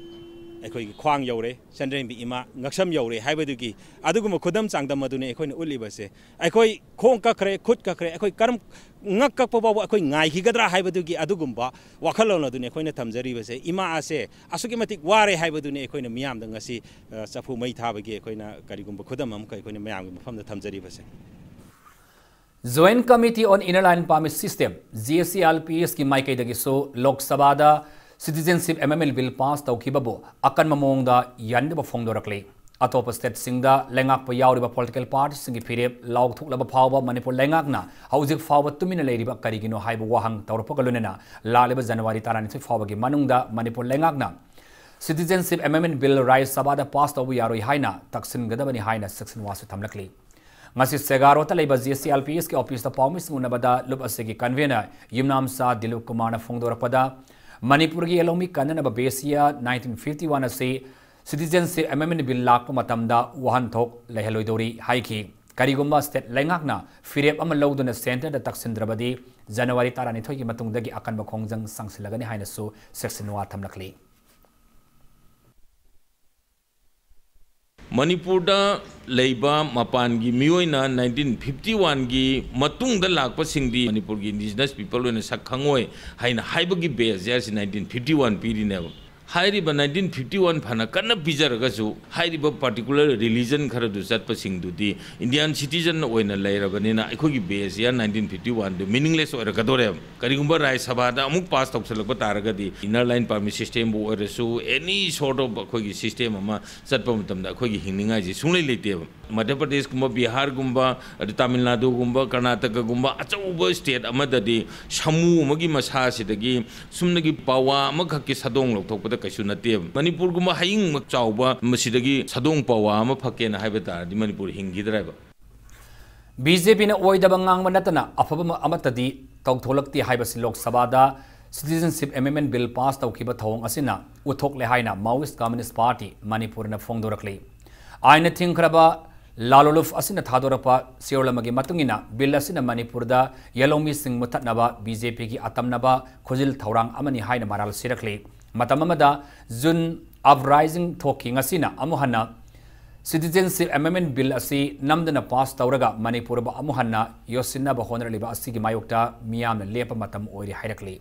ekhoi gi khwang yore Sandrembi ima ngaksam yore haibadugi aduguma khudam changdam madune ekhoi na ulibase ekhoi khong ka khre khut ka khre ekhoi karam ngak ka pa ba ekhoi ngai hi gadra haibadugi adugumba wakhalona dune ekhoi na thamjari base ima ase asugi matik ware haibadune ekhoi na miyam da ngasi sapu mai thabagi ekhoi na karigumba khudam am ka ekhoi na miyam gi mafam da thamjari base Joint Committee on Inner Line Permit System JCILPS ki maikei dagi so Lok Sabha da Citizenship Amendment Bill pass tawkibabo akan mamong da yandaba phongdorakle atop state singda lengak pa yawriba political parties singi phirep lauk thuklaba phawba Manipur lengak na hauzik phawba tumina leiriba karigino haiba wahang tawrapakalunena laliba January 19 phawba gi manungda Manipur lengak na Citizenship Amendment Bill Rai Sabha da pass tawu yaroi haina taksin gadabani haina section wasu thamlakli ngasi Segarota leba GCLPS ke office ta pawmis unabada lup asigi convener Yumnam Sa Dilip Kumar na phongdorakpada Manipur gi elomi kanana ba besia 1951 ase citizenship amendment bill lakpa matamda wahan thok leheloi haiki karigumba state lengakna firep ama loduna center da taksindrabadi January 12 gi matungdagi akan ba khongjang sangsilagani haina su section wa thamlakli Manipurda leiba mapan gi miyoina 1951 gi matungda lakpa singdi Manipur gi indigenous people wena sakhangoi haina haibagi base yasi 1951 piri ne hairiba 1951 phana kana bijaraga hairiba particular religion khara du chatpa singdudi Indian citizen oina leirabanina aikogi base ya 1951 du meaningless oira kadore karigumba Rai Sabha da amuk pass toksalakba taragadi inner line permit system bo oirasu any sort of akogi system ama chatpa matamda akogi hingninga ji sunglei leite Madhya Pradesh gumba Bihar gumba Tamil Nadu gumba Karnataka gumba achauba state amadadi samu amagi masa sidagi sumnagi pawa amakhakki sadong lokthokpada kaisu nate Manipur gumba haing mak chauba masidagi sadong pawa ama phakena haibata di Manipur hingidraiba BJP na oidaba ngangba natana afaba amatadi tawtholakti haibasi Lok Sabha da citizenship amendment bill pass tawkiba thawng asina uthok le haina Maoist Communist Party Manipur na phongdorakli aina thingkraba Laloluf asina thadorapa seolamagi matungina bill asina Manipurda yalomi sing muthatnaba BJP ki atamnaba khojil thorang amani haina maral sirakli matamamada June uprising talking asina amuhana citizenship amendment bill asi namdana pass tawraga Manipur ba amuhana yosinna ba honorliba asigi mayokta miyamna lepa matam oiri hairakli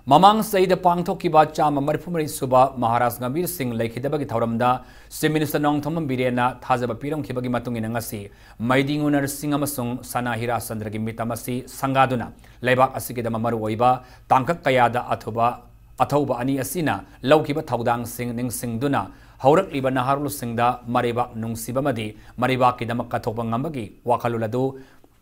Mamang Saida Pangthoki ba chama marphumari suba Maharaj Gambir Singh laikhidabagi thauramda Chief Minister Nong Thomam Birena thajaba piram khibagi matungina ngasi Maidingunar Singh amasung Sana Hira Chandragi mitamasi sangaduna leibak asigida mamaru oiba tangkak kayada athauba ani asina laukiba thaudang sing ning singduna haurakliba naharul singda maribak nungsibamadi maribak kidamak kathokba ngambagi wakaluladu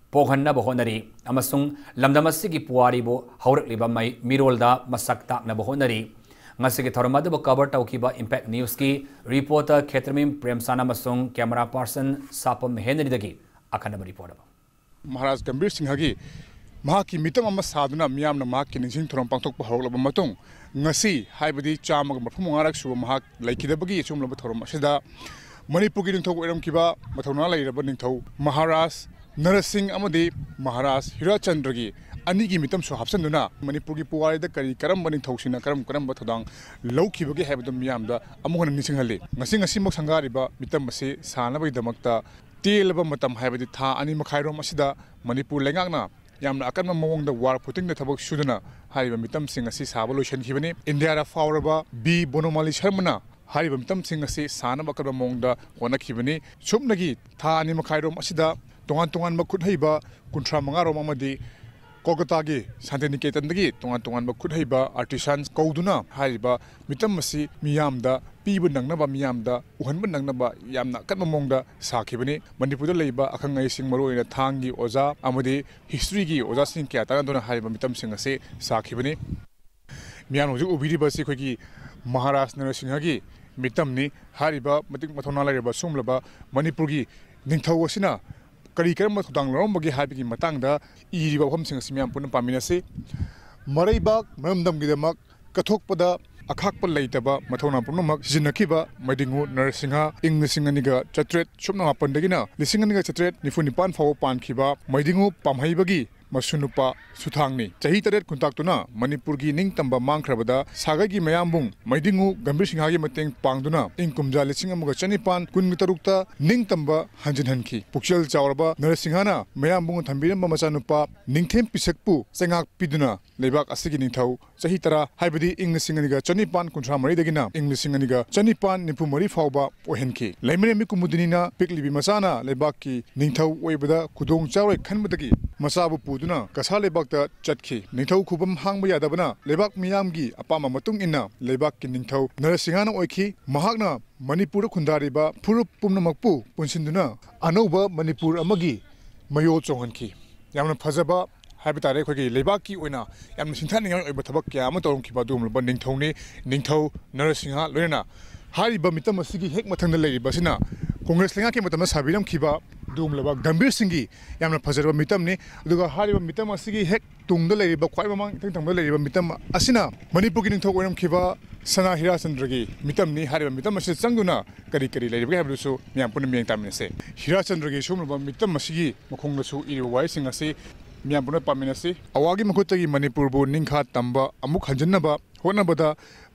Poghanna Bohonari, Amasung, Lamdamasiki Puaribo, Haurakliba Mai Mirolda, Masakta Nabohonari, Nasiki Thoramadu cover Taukiba Impact Newski, reporter Ketramim Premsana Masung, camera person Sapam Henry Dagi, Akanama reporter. Maharaj Gambir Singh Hagi, Mahaki Mitam Masaduna, Miam Namaki, Nising Trompang Hola Matung, Nasi, Haibadi, Cham, Mafumarak, Mahak, Lakidabagi, Chumla Thoramashida, Manipuki to Eram Kiba, Matonala, Rabaning Maharaj. Narasing Amadi Maharaj Hira Chandragi Anigi Mitam so Hapsanduna Manipuri Puari the Kari Karam Baning Toshina Karam Batodang Low Kibagi Habdum Yamda Amuhan Nisingale Nasing a Simok Sangariba Mitamasi Sanabi Damakta Tilaba Matam Habadi Ta Ani Makairo Masida Manipur Lengana Yamna Akama Mong the war putting the Tabak Shudana Hariba Mitam Singasi Savolution Hivani India Fauraba B Bonomali Shermana Hariba Mitam Singasi Sanabakaba Mong the Wanakivani Chumnagi Ta Ani Makairo Masida Tongan makut haiba kuntra mangaro mamadi Kolkata gi Santiniketan dagi tongan makut haiba artisans kauduna haiba mitam masi miyamda pibu nangnaba miyamda uhanba nangnaba yamna katmamongda sakhibani Manipurda leiba akhangai sing maroina thangi oza amadi history gi oza sing kya tanadona haiba mitam sing ase sakhibani miyam hoju ubiri basi khogi Maharaj Narasingha gi mitamni hariba matik mathona laiba sumlaba Manipur gi ningthau asina Kari Karam Tang Rombagi Happy Matanga, Iriba Homsing Simian Punam Paminasi, Maribak, Mamdam Gidamak, Katokpada, Akakpa Laitaba, Matona Punamak, Zinakiba, Madingu, Narsinga, Inglesinganiga, Chatret, Shumna Pandagina, Lisinganiga Chatret, Nifunipan Faw Pan Kiba, Madingu, Pamhaibagi, Masunupa, Sutangni, Tahitaret Kuntaktuna, Manipurgi Ning Tamba Mankrabada, Sagagi Mayambung, Madingu, Gambishingagi Mateng Pangduna, Inkumja Lisingamuga Chanipan, Kunmitarukta, Ning Tamba, Hanjinhanki, Pukshel Chauraba, Narasinghana, Mayambung Tambiran Mamasanupa, Ning Tem Pisekpu, Sengak Piduna, Lebak Asigi Nintau, Sahitara, Haibadi, Inglesinganiga, Chanipan, Kuntramari Dagina, Inglesinganiga, Chanipan, Nipumari Fauba, Ohenki, Lemre Mikumudina, Pikli Masana, Lebaki, Nintau, Webada, Kudong Chawai Kanmadagi, Masabu Puduna, Kasale Bakta, Chatki, Nintau Kubam Hangba Yadabana, Lebak Miyamgi, Apama Matung Inna, Lebak Nintau, Narasingana Oiki, Mahagna, Manipur Kundariba, Purup Pumnamakpu, Punsinduna, Anoba, Manipur Amagi, Mayo Chonganki, Yamna Pazaba, Habitat Equity, Lebaki Wina, Yam Sintani, Batabaka, Amatom Kibadum, Bunding Tony, Nintau, Narasingha, Lena, Hariba Mitamasigi, Hekmatanga Lady Basina, Congress लेंगा के मतलब साबिरम खिबा दुमलबा गंभीर सिंगी यामना फजरबा मितमने दुगा हारिबा मितम असिगी हेक तुंगदा लेरिबा ख्वाइ ममांग तंगदा लेरिबा मितम असिना मणिपुर की निंथौ Oram खिबा सना हिराचंद्रगी मितमनी हारिबा मितम असे चंगुना करी करी लेरिबा हाबलुसु मियाम पुन मियंग तामिनसे हिराचंद्रगी सोमलबा मितम असिगी मखोंगलसु इरिबा वाइ सिंग असे मियाम पुन पामिनसे अवागी मखुतगी मणिपुर बु निंखा तंबा अमुक हंजनबा होनबदा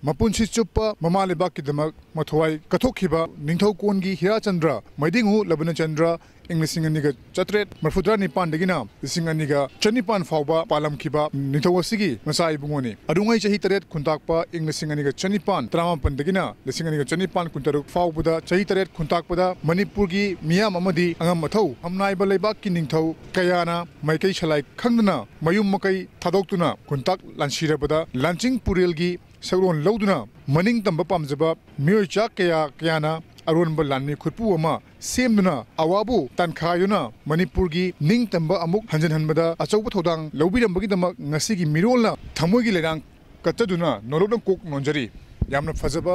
मपुनसी चुप्पा ममा लेबाक किदमक मथवाई कथोखिबा निंथौकोनगी हिराचंद्र मैदिंगु लबनचंद्र इंग्लिसिंग अनिगा चत्रेट मरफुद्रा निपान दगिना लिसिंग अनिगा चनिपान फावबा पालम खिबा निंथौवसिगी मसाई बुंगोनी अरुंगै चही तरेट खुंताकपा इंग्लिसिंग अनिगा चनिपान त्रामापन दगिना लिसिंग अनिगा चनिपान कुंतरुक फावबदा चही तरेट खुंताकपदा मणिपुरगी मियाम अमदी अंगम मथौ हमनाइबा लेबाक की निंथौ कयाना माइकै छलाई खंगना मयुम मकै थादोक्तुना खुंताक लांसिरबदा लांचिंग पुरेलगी सगरोन लौदुना मनिंग तंबा पामजबा मियोय चा कयाना अरोनबा लानमी खुरपु अमा सेमदुना अवाबु तनखायुना मणिपुरगी निंग तंबा अमुक हंजन हनबदा अचौब थौदांग लौबिरमबगिदमक ngasiगी मिरोलना थमोगी लेरांग कच्चदुना नोलोदं कोक नोंजरी यामना फजबा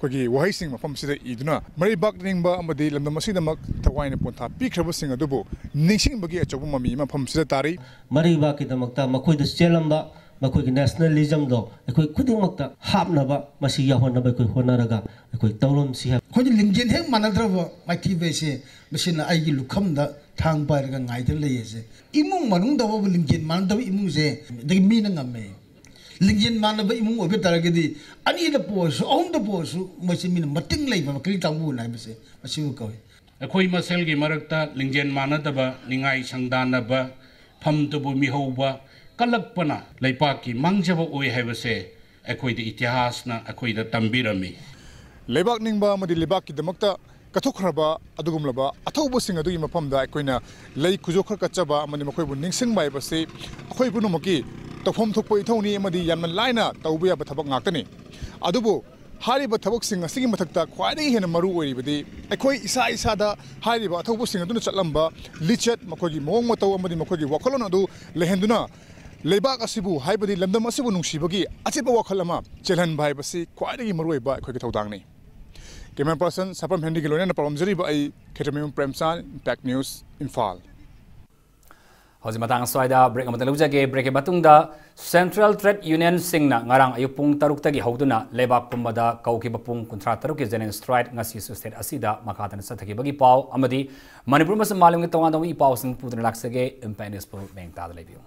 कोगी वहाइसिंग मफमसिदा इदुना मरिबाक निंगबा अमदी लमदमसिदमक थवाइना पोंथा पिख्रबसिंग अदुबु निंगसिंगबगी अचौब ममी मफमसिदा तारी मरिबाकिदमक्ता मखोइदा चेलंबा मखोइगी नेशनलिज्म दो अखोइ खुदिमक्ता हाबनबा मसी याहोनबा अखोइ होनरगा अखोइ तौलम सि खोजि लिंजेन हेक मानद्रबा माइथिबेसे मसिना आइगी लुखमदा थांग पारगा ngaइदर लेयेसे इमुंग मनुंग दबो लिंजेन मानदबा इमुंगसे दगी मीना ngame लिंजेन मानबा इमुंग ओबे तारगदि अनि द पोसु ओम द पोसु मसि मीना मटिंग लेबा मकली तांबु नाइबसे मसिबु कवे अखोइ मसेलगी मरक्ता लिंजेन मानदबा निंगाइ संदानबा फमतबु मिहौबा कलकपना लेपाकी मांगजब ओय हैबसे अखोइद इतिहासना अखोइद तंबिरमी लेबाक निंगबा मदि लेबाक की दमक्ता कथोखरबा अदुगुमलबा अथौबसिंग अदुगी मफमदा अखोइना लई खुजोखर कच्चबा मनि मखोइबु निंगसिंग बाइबसे अखोइबु नुमकी तफम थोकपो इथौनी मदि यामन लाइना तौबया बथबक ngaktani अदुबु हारिबा थबकसिंग असिगी मथक्ता ख्वाइदगी हेन मरु ओइरिबदि अखोइ इसा इसादा हारिबा अथौबसिंग अदुना चललंबा लिचत मखोइगी मोंग मतौ अमदि मखोइगी वखलोन अदु लेहेंदुना लेबाक असिबु हाइबदि लमदम असिबु नुंसिबगी अचिबा वखल अमा चेलहन भाइबसि ख्वाइदगी मरुइबा अखोइगी थौदांगनि कैमरा पर्सन सपम हेंडी की लोने परमजरीबा आई खेतरमेम प्रेमसान इम्पैक्ट न्यूज़ इम्फाल हौजी मतंग स्वाइदा ब्रेक अमत लुजगे ब्रेक मतुंगदा सेंट्रल ट्रेड यूनियन सिंगना ngarang ayuk pung 6 tagi hauduna lebak pumbada kaukiba pung 13 ki jenen strike ngasi su state asida makatan sathaki bagi paw amadi manipur mas malung ki tonga dong i paw sing pudna laksage impact news pro bank ta lebiu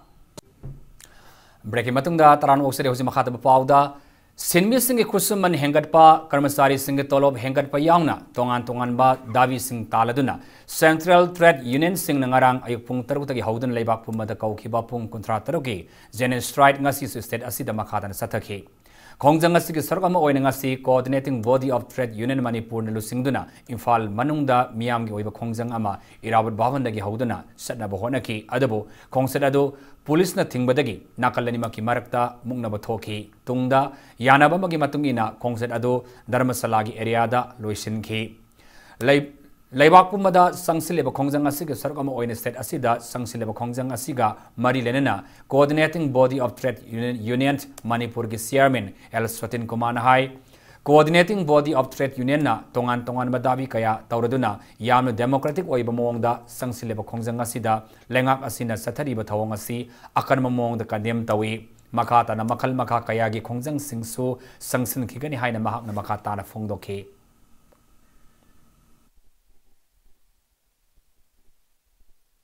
break मतुंगदा तरान ओक्सरे होजि मखाता पावदा सिनमी सिंह खुसुमन हेंगटपा कर्मचारी सिंह तोलोब हेंगटपा यावना तोंगान तोंगानबा दावी सिंह तालदुना सेंट्रल ट्रेड यूनियन सिंह ngarang ayuk pung 6 tagi haudun leibak pumada kaukiba pung 13 ki jenen strike ngasi su state asida makhadan sathaki khongjang asigi sargama oina ngasi coordinating body of trade union manipur nalu singduna imphal manungda miyam gi oiba khongjang ama irawat bhavan dagi hauduna satna bahonaki adabu khongset adu police न थिंगबदगी नाकलनिमा की मरक्ता मुंगनब थोखी तुंगदा यानब मगी मतुंगिना खोंगसेट अदो धर्मशाला की एरियादा लोइसिनखी लेबाक पुमदा संगसिलेब खोंगजंग असिग सरकम ओइन state असिदा संगसिलेब खोंगजंग असिगा मरी लेनेना coordinating body of trade union Manipur की चेयरमैन एल स्वतिन कुमार हाई coordinating body of trade union ना तोंगान तोंगान बदाबी कया तौरदुना यामन डेमोक्रेटिक ओइबा मोंगदा संगसिलेब खोंगजंग असिदा लेंगाक असिना सथरिबा थवंग असि अकनम मोंगदा कंडेम तवी मखाताना मखल मखा कयागी खोंगजंग सिंगसु संगसिन खिगनि हाइना महाकना मखाताना फोंगदोखे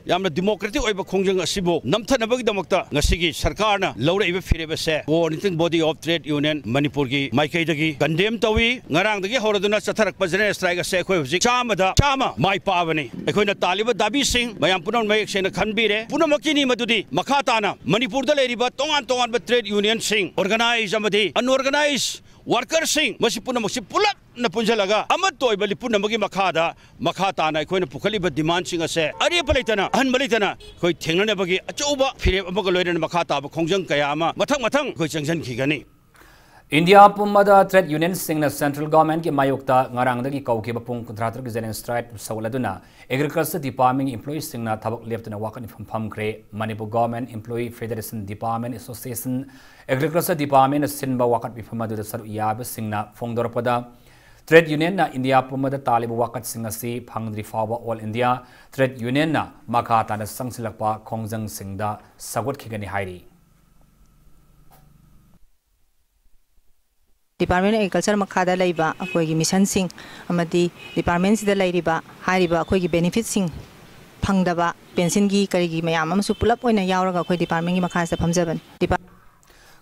यामना डेमोक्रेटिक ओइबा खोंजंग असिबो नमथनबगिदमक्ता ngasiगी सरकारना लौरइबा फिरेबसे coordinating body of trade union Manipur की माइकैदगी कंडेम तवी ngarangdagi horaduna chatharakpa general strike ase khoi hujik chama mai pabani ekhoina taliba dabi sing mayam punon mayek sena khanbire punamakini madudi makhatana manipur da leriba tongan ba trade union sing organize amadi unorganized worker sing masi punamaksi pulak na punjalaga amat toy bali punamagi makhatana ekhoina pukhaliba demand sing ase ari palaitana han balitana khoi thengnane bagi achoba phire amaga loirana makhata ba khongjang kaya ama mathang khoi changjan khigani India पुमदा trade union सिंह central government की मायोक्ता ngarangdagi kaukiba pung 13 ki jenen strike sawladuna agriculture department employees singna thabak leptuna wakani famkhre manipur government employee federation department association agriculture department sinba wakat bifamadura saru yab singna fongdorpada Trade Union na India pumada talib wakat singasi phangdri fawa All India Trade Union na makata na sangsilakpa khongjang singda sagot khigani hairi. Department of Agriculture makada laiba akoigi mission sing amadi department sida lairiba hairiba akoigi benefits sing phangdaba pension gi karigi mayam amsu pulap oina yauraga akoi department gi makha sa phamjaban.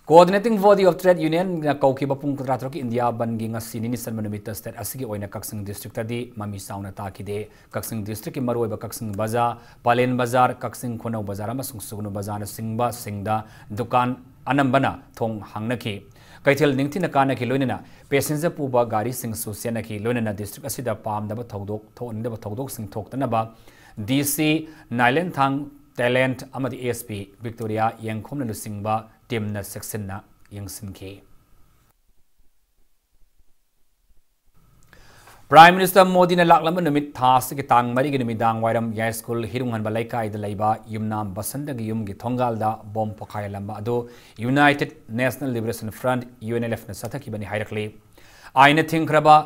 Coordinating Body of Trade Union na kauki bapung kutratroki India bangi nga sinini san manumita state asigi oina Kaksing district tadi mami sauna takide Kaksing district ki maroi ba Kaksing Bazaar Palen Bazaar Kaksing Khonau Bazaar amasung Sugnu Bazaar na singba singda dukan anambana thong hangnaki Kaitel ningtina kana ki loinana passenger puba gari sing susena ki loinana district asida pam daba thodok thonda thodok sing thoktana ba DC Nailen Thang Talent amadi ASP Victoria Yangkhom na singba Timna section na Yangsin ke. Prime Minister Modi na laklaman numit thas ki tang mari ki numidang wairam ya school hirungan balaikai da laiba yumnam basanda gi yum gi thongal da bom pakai lamba ado United National Liberation Front UNLF na sathaki bani hairakli aina thingraba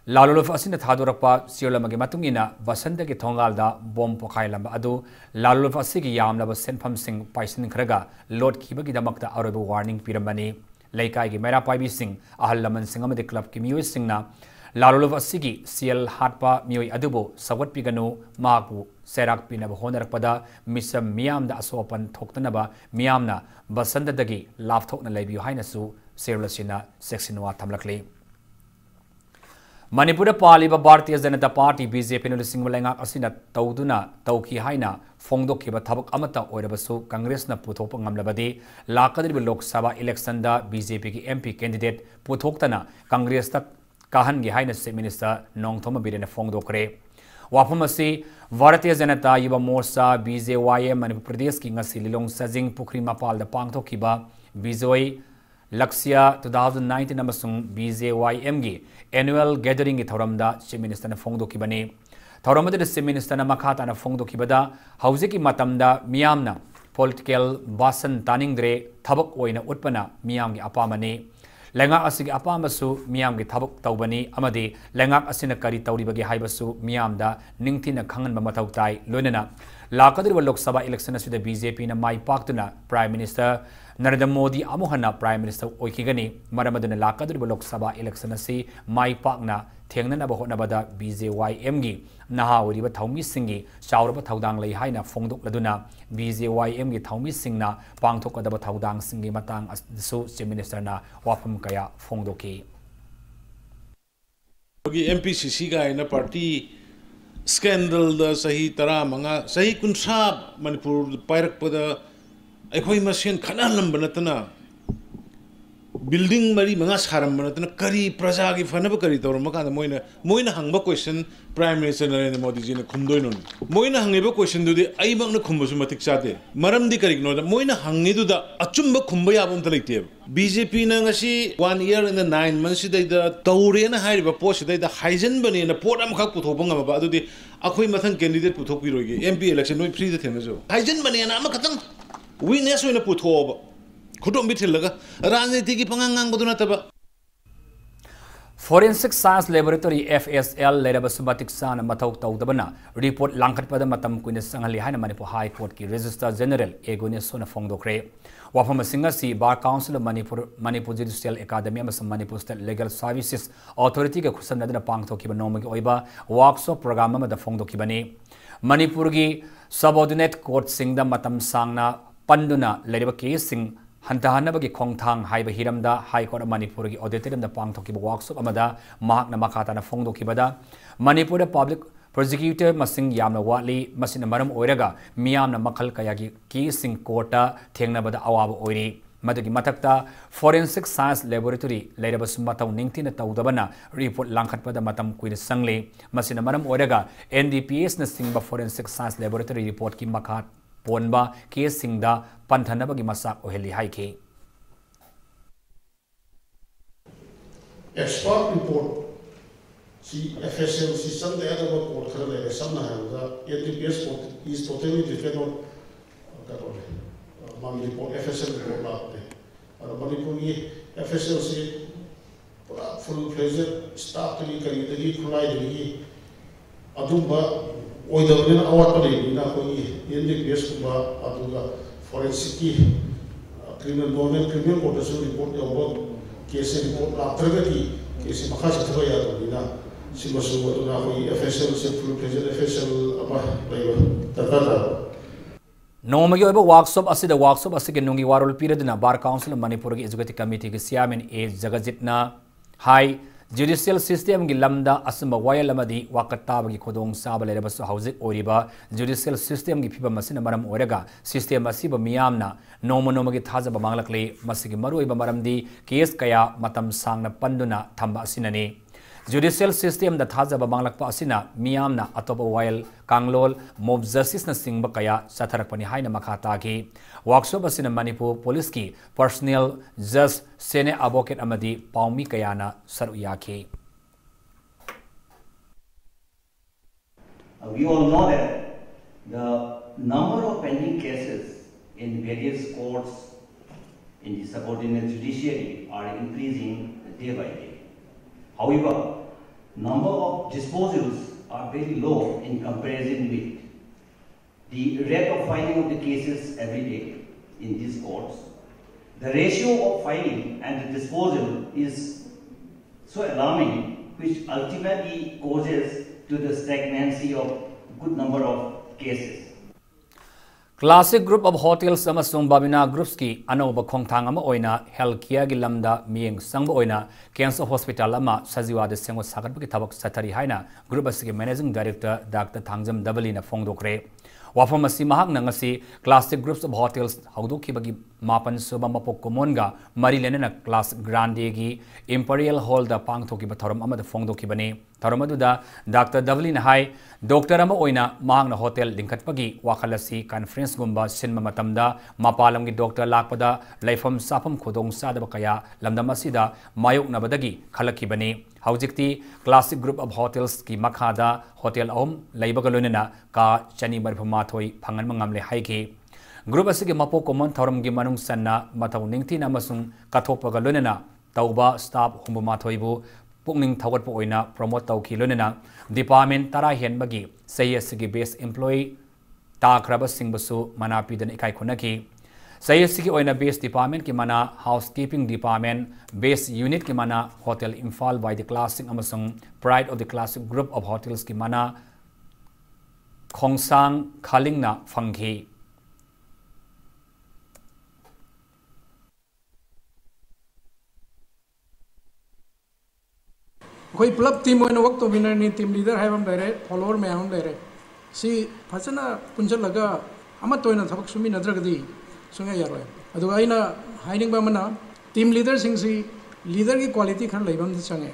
lalolof asina thadorakpa siolama gi matungina basanda gi thongal da bom pakai lamba ado lalolof asigi yamlaba senpham sing paisin khraga load khiba gi damakta aroba warning pirambani laikai gi mera paibi sing ahal laman sing amade club ki mioi singna lalolof asigi CL hatpa mioi adubo sawat piganu maku serak pinaba honarakpada misam miyam da asopan thoktanaba miyamna basanda dagi lapthokna laibiu hainasu serlasina section wa thamlakli Manipur Paliba Bharatiya Janata Party BJP no singwalenga asina tawduna tawki haina fongdokhiba thabak amata oirabasu Congress na puthopa ngamlabadi lakadriba Lok Sabha election da BJP ki MP candidate puthoktana Congress ta kahan gi haina se minister Nongthoma Birena fongdokre waphamasi Bharatiya Janata Yuva Morcha BJYM Manipur Pradesh ki ngasi Lilong Sajing Pukhri Mapal da pangthokhiba Bijoy Lakshya 2019 amasung BJYM gi annual gathering gi thoramda Chief Minister na fongdokibani thoramada Chief Minister na makhata na fongdokibada haujiki matamda miyamna political basan taningdre thabak oina utpana miyam gi apamani lengak asigi apamasu miyam gi thabak tawbani amadi lengak asina kari tawribagi haibasu miyamda ningthina khangan mathau tai loinana lakadriba Lok Sabha election asida BJP na mai paktuna Prime Minister Narendra Modi amuhana Prime Minister oikigani maramaduna lakadriba Lok Sabha election asi mai pakna thengnana ba hotnabada BJYM gi naha oriba thaumi singi chauraba thaudang lei haina fongdok laduna BJYM gi thaumi singna pangthokadaba thaudang singi matang su Chief Minister na wafam kaya fongdoki MPCC ga ina party scandal da sahi tara manga sahi kunsa Manipur pairak pada akhoi masen khana lambana tana building mari manga saram bana tana kari praja gi fanaba kari tor maka moina hangba question Prime Minister Narendra Modi ji ne khumdoi non moina hangeba question du de ai bang na khumba su matik chate maram di kari no da moina hangi du da achumba khumba ya bom talekte BJP na ngasi 1 year and 9 months da tawre na hairiba post da haizen bane na pot am khak puthok banga ba adu de akhoi mathang candidate puthok pi roge MP election no free da thena jo haizen bane na am khatang weakness oina puthoba khudom bithilaga rajniti ki pangangang baduna taba Forensic Science Laboratory FSL leraba subatik sana mathau tawdabana report langkhat pada matam kuina sangali haina Manipur High Court ki Registrar General Egone Sona fongdokre wafama singa si Bar Council of Manipur Judicial Academy amasam Manipur State Legal Services Authority ka khusam nadana pangthokiba nomagi oiba workshop program amada fongdokibani Manipur gi subordinate court singda matam sangna panduna leriba case sing Hantahanabagi Kongtang Haiba Hiramda High Court of Manipur gi auditorium da pangthokiba workshop amada mahakna makhata na fongdokibada Manipur Public Prosecutor masing yamna watli masina maram oiraga miyamna makhal kaya gi case courta thengnabada awaba oiri madagi matakta Forensic Science Laboratory leraba sumatau ningtina tawdabana report langkhatpada matam kuina sangle masina maram oiraga NDPS na singba Forensic Science Laboratory report ki makhat ponba case singda panthanabagi masak oheli haike expert report si FSL system the other report khare samna hanga NDPS is totally different on man report FSL report laate और Manipur की FSL से full fledged staff tagi kari tagi khulai tagi adumba oidabna awat pare na koi NDPS kuba aduga forensic ki criminal government criminal court asu report yawa case report aftergati case makha sathwa ya dina simasu aduna koi FSL se full fledged FSL apa laiba takata नोमगी ओइबो workshop असिगे नुंगी वारोल पीरदना bar council Manipur की executive committee के सियामेन A जगजितना हाई जुडिशियल सिस्टम की लमदा असम वायल अमदी वाकताबगी खुदोंग साब लेरबस हौजिक ओरिबा जुडिशियल सिस्टम की फिबम मसिन मरम ओरेगा सिस्टम असिब मियामना नोमगी थाजब मांगलकले मसिगे मरुइबा मरमदी केस कया मतम सांगना पंदुना थंबा असिनने जुडिशियल सिस्टम द थाजब मांगलकपा असिना मियामना अतोप वायल कांगलोल मोब जस्टिस न सिंग कया सथरकपनि हाइना मखा तागी वर्कशॉप असिना मणिपुर पुलिस की पर्सनल जज सेने एडवोकेट अमदी पाउमी कयाना सरु याखी We all know that the number of pending cases in various courts in the subordinate judiciary are increasing day by day. However, number of disposals are very low in comparison with the rate of filing of the cases every day in these courts. The ratio of filing and the disposal is so alarming, which ultimately causes to the stagnancy of good number of cases. Classic Group of Hotels amasung Babina Groups ki anoba khongthang ama oina healthcare gi lamda mieng sangba oina Cancer Hospital ama sajiwa de sengo sagat ki thabak sathari haina group asigi managing director Dr. Thangjam Dabali na phongdokre wafam asi mahak nangasi Classic Groups of Hotels haudoki bagi mapan suba mapok komonga mari lenena Class Grande gi Imperial Hall da pangthoki ba thoram ama da phongdoki bani thoram aduda Dr. Dabali na hai Doctor ama oina mahak na hotel lingkhatpagi wakhalasi conference gumba sinma matamda mapalam gi doctor lakpada laifam sapam khodong sadaba kaya lamdam asida mayok nabadagi khalaki bani haujikti Classic Group of Hotels ki makhada hotel ahum laibaga loinena ka chani marphama thoi phangan mangamle haiki group asigi mapo common thoram gi manung sanna mathau ningthi namasung kathopaga loinena tauba staff humbama thoibu pukning thawat po oina promote tau ki loinena department tara henbagi sayasigi base employee ta khraba singbasu mana pidan ikai khunaki sayasigi oina base department ki mana housekeeping department base unit ki mana hotel Imphal by the Classic amasung Pride of the Classic Group of Hotels ki mana khongsang khalingna phanghi कोई पुलब team होने वक्त तो winner नहीं team leader है हम डेरे follower में हम डेरे सी फसना पुंजल लगा अमत तो इन्हें थबक सुमी नजर कदी सुंगे यार है अदो आई ना हाइनिंग बा मना टीम लीडर सिंग सी लीडर की क्वालिटी खर लेबम दी संगे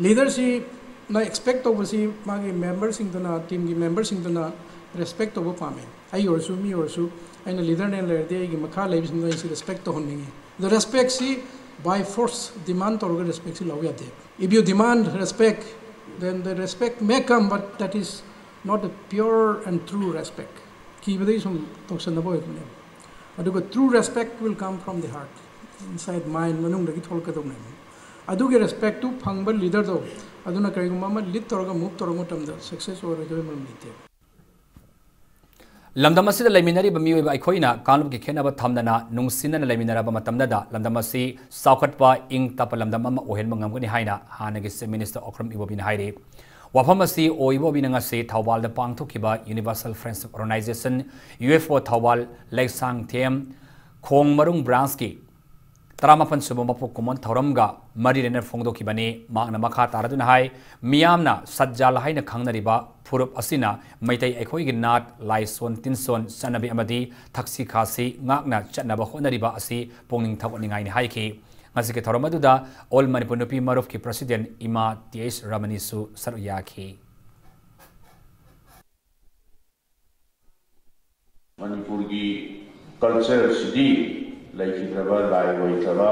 लीडर सी ना एक्सपेक्ट तो बसी मागे मेंबर सिंग तो ना टीम की मेंबर सिंग तो ना रेस्पेक्ट तो वो पामे आई और सु मी और सु आई ना लीडर ने ले दे की मखा लेब सिंग तो रेस्पेक्ट तो होनी है द रेस्पेक्ट सी by force demand to respect si law yate if you demand respect then the respect may come but that is not a pure and true respect ki badai sum toksan na boy ne aduga true respect will come from the heart inside mind manung dagi tholka dong ne aduga respect to phangba leader do aduna kai gumma ma lead toroga move toroga tam da success or joy mam nite Lamdam asida laiminari ba mioi ba ikhoina kanum ki khena ba thamdana nungsinna laiminara ba matamda da lamdam asi saukhatpa ing tap lamdam ama ohen mangam gani haina hanagi se minister Okram Ibobin haire wafam asi oibo binanga se Thawbal da pangthokiba Universal Friendship Organization UFO Thawbal Laisang Them Khong Marung branch ki Taramapan suba mapo common thoramga mari rener phongdoki bani magna makha taraduna hai miyamna sajjal haina khangnariba furup asina maitai ekhoi gi nat laison tinson sanabi amadi thaksi khasi ngakna chatnaba honariba asi pongning thawningai ni haiki ngasi ke thoramaduda all Manipur Nupi Maruf ki president Ima TS Ramanisu saruyaki Manipur gi culture city Laikidraba, Laiwaitaba,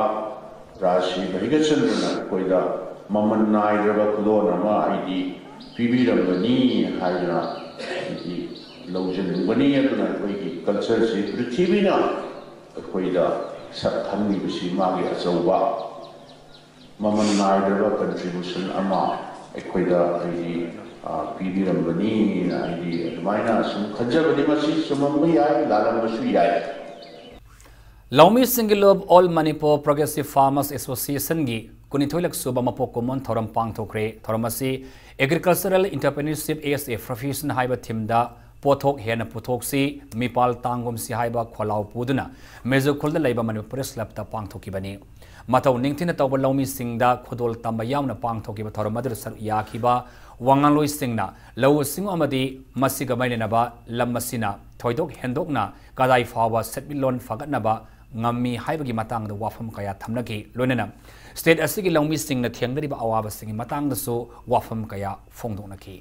Rashi, Bahigatchandra, Koida, Maman Nairaba, Kulonama, ID, Pibirabani, Haina, Lojan Bani, and culture city, Prithivina, Koida, Satani, Magi, Azoba. maman naidaba contribution ama ekhoida ai pibirambani ai admaina sum khajabani masi sumambai ai lalambasu yai Laumi Singilob All Manipur Progressive Farmers Association gi kunithoilak suba mapokomon thoram pangthokre thoramasi Agricultural Entrepreneurship as a Profession haiba thimda pothok hena puthoksi mipal tangom si haiba kholau puduna mejo khulda leiba Manipur Press Club ta pangthokibani matau ningthina tawba laumi singda khodol tamba yauna pangthokiba thoramadr sar yakhiba wangangloi singna law singo amadi masiga mainenaba lammasina thoidok hendokna kadai fawa setbilon fagatnaba ngami haibagi matangda wafam kaya thamnagi loinana state asigi laumi singna thiangdariba awaba singi matangda so wafam kaya fongdoknaki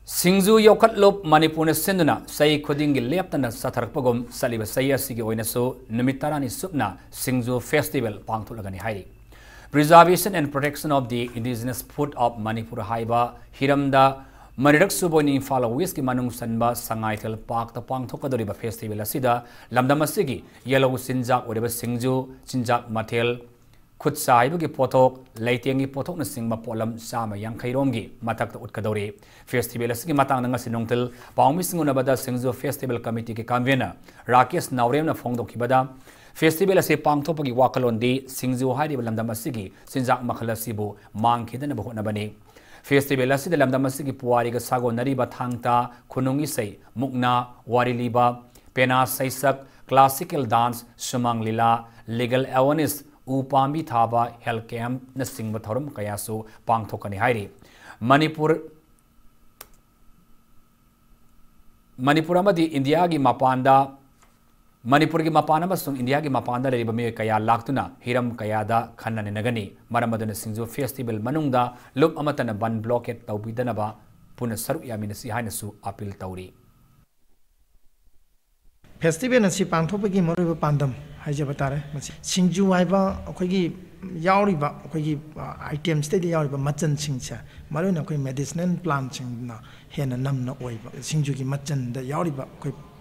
Singju Yokatlop Manipur Sinduna Sai Kudingi Leptana Satarpagum Saliba Saya Sigi Oinaso Nimitarani Supna Singju Festival Pangtulagani Hai Preservation and Protection of the Indigenous Food of Manipur Haiba Hiramda Maridak Suboni Fala Whisky Manung Sanba Sangaitel Park the Pangtokadoriba Festival Asida Lamdamasigi Yellow Sinjak Whatever Singju Sinjak Matel Kutsa Ibugi Potok, Laitingi Potok Singma Polam Sama Yang Kairongi, Matak Utkadori, Festival Sigi Matang Sinungtil, Paumisingunabada Singzo Festival Committee Convener, Rakis Naurena Fondo Kibada, Festival Se Pangtopagi Wakalondi, Singzo Hadi Lamdamasigi, Sinjak Makalasibu, Mankidan Nabani. Festival Asida Lamdamasigi Puariga Sago Nariba Tangta, Kunungi Say, Mukna, Wariliba, Pena Saisak, Classical Dance, Sumang Lila, Legal Awareness, Upambi Thaba Health Camp na singba thorum kayasu pangthokani hairi Manipur amadi India gi mapanda Manipur gi mapana masung India gi mapanda leriba me kaya laktuna hiram kayada khanna nagani maramaduna singju festival manungda luk amatana ban blockade tawbidanaba puna saru yaminasi hainasu appeal tawri Festival asi pangthopagi moriba pandam Hajabatare, Singju Iva, Okogi Yauriba, Okogi item steady Yauriba, Machan Singcha, Marina medicinal plants in Hena Namna Oiva, Singjuki Machan, the Yauriba,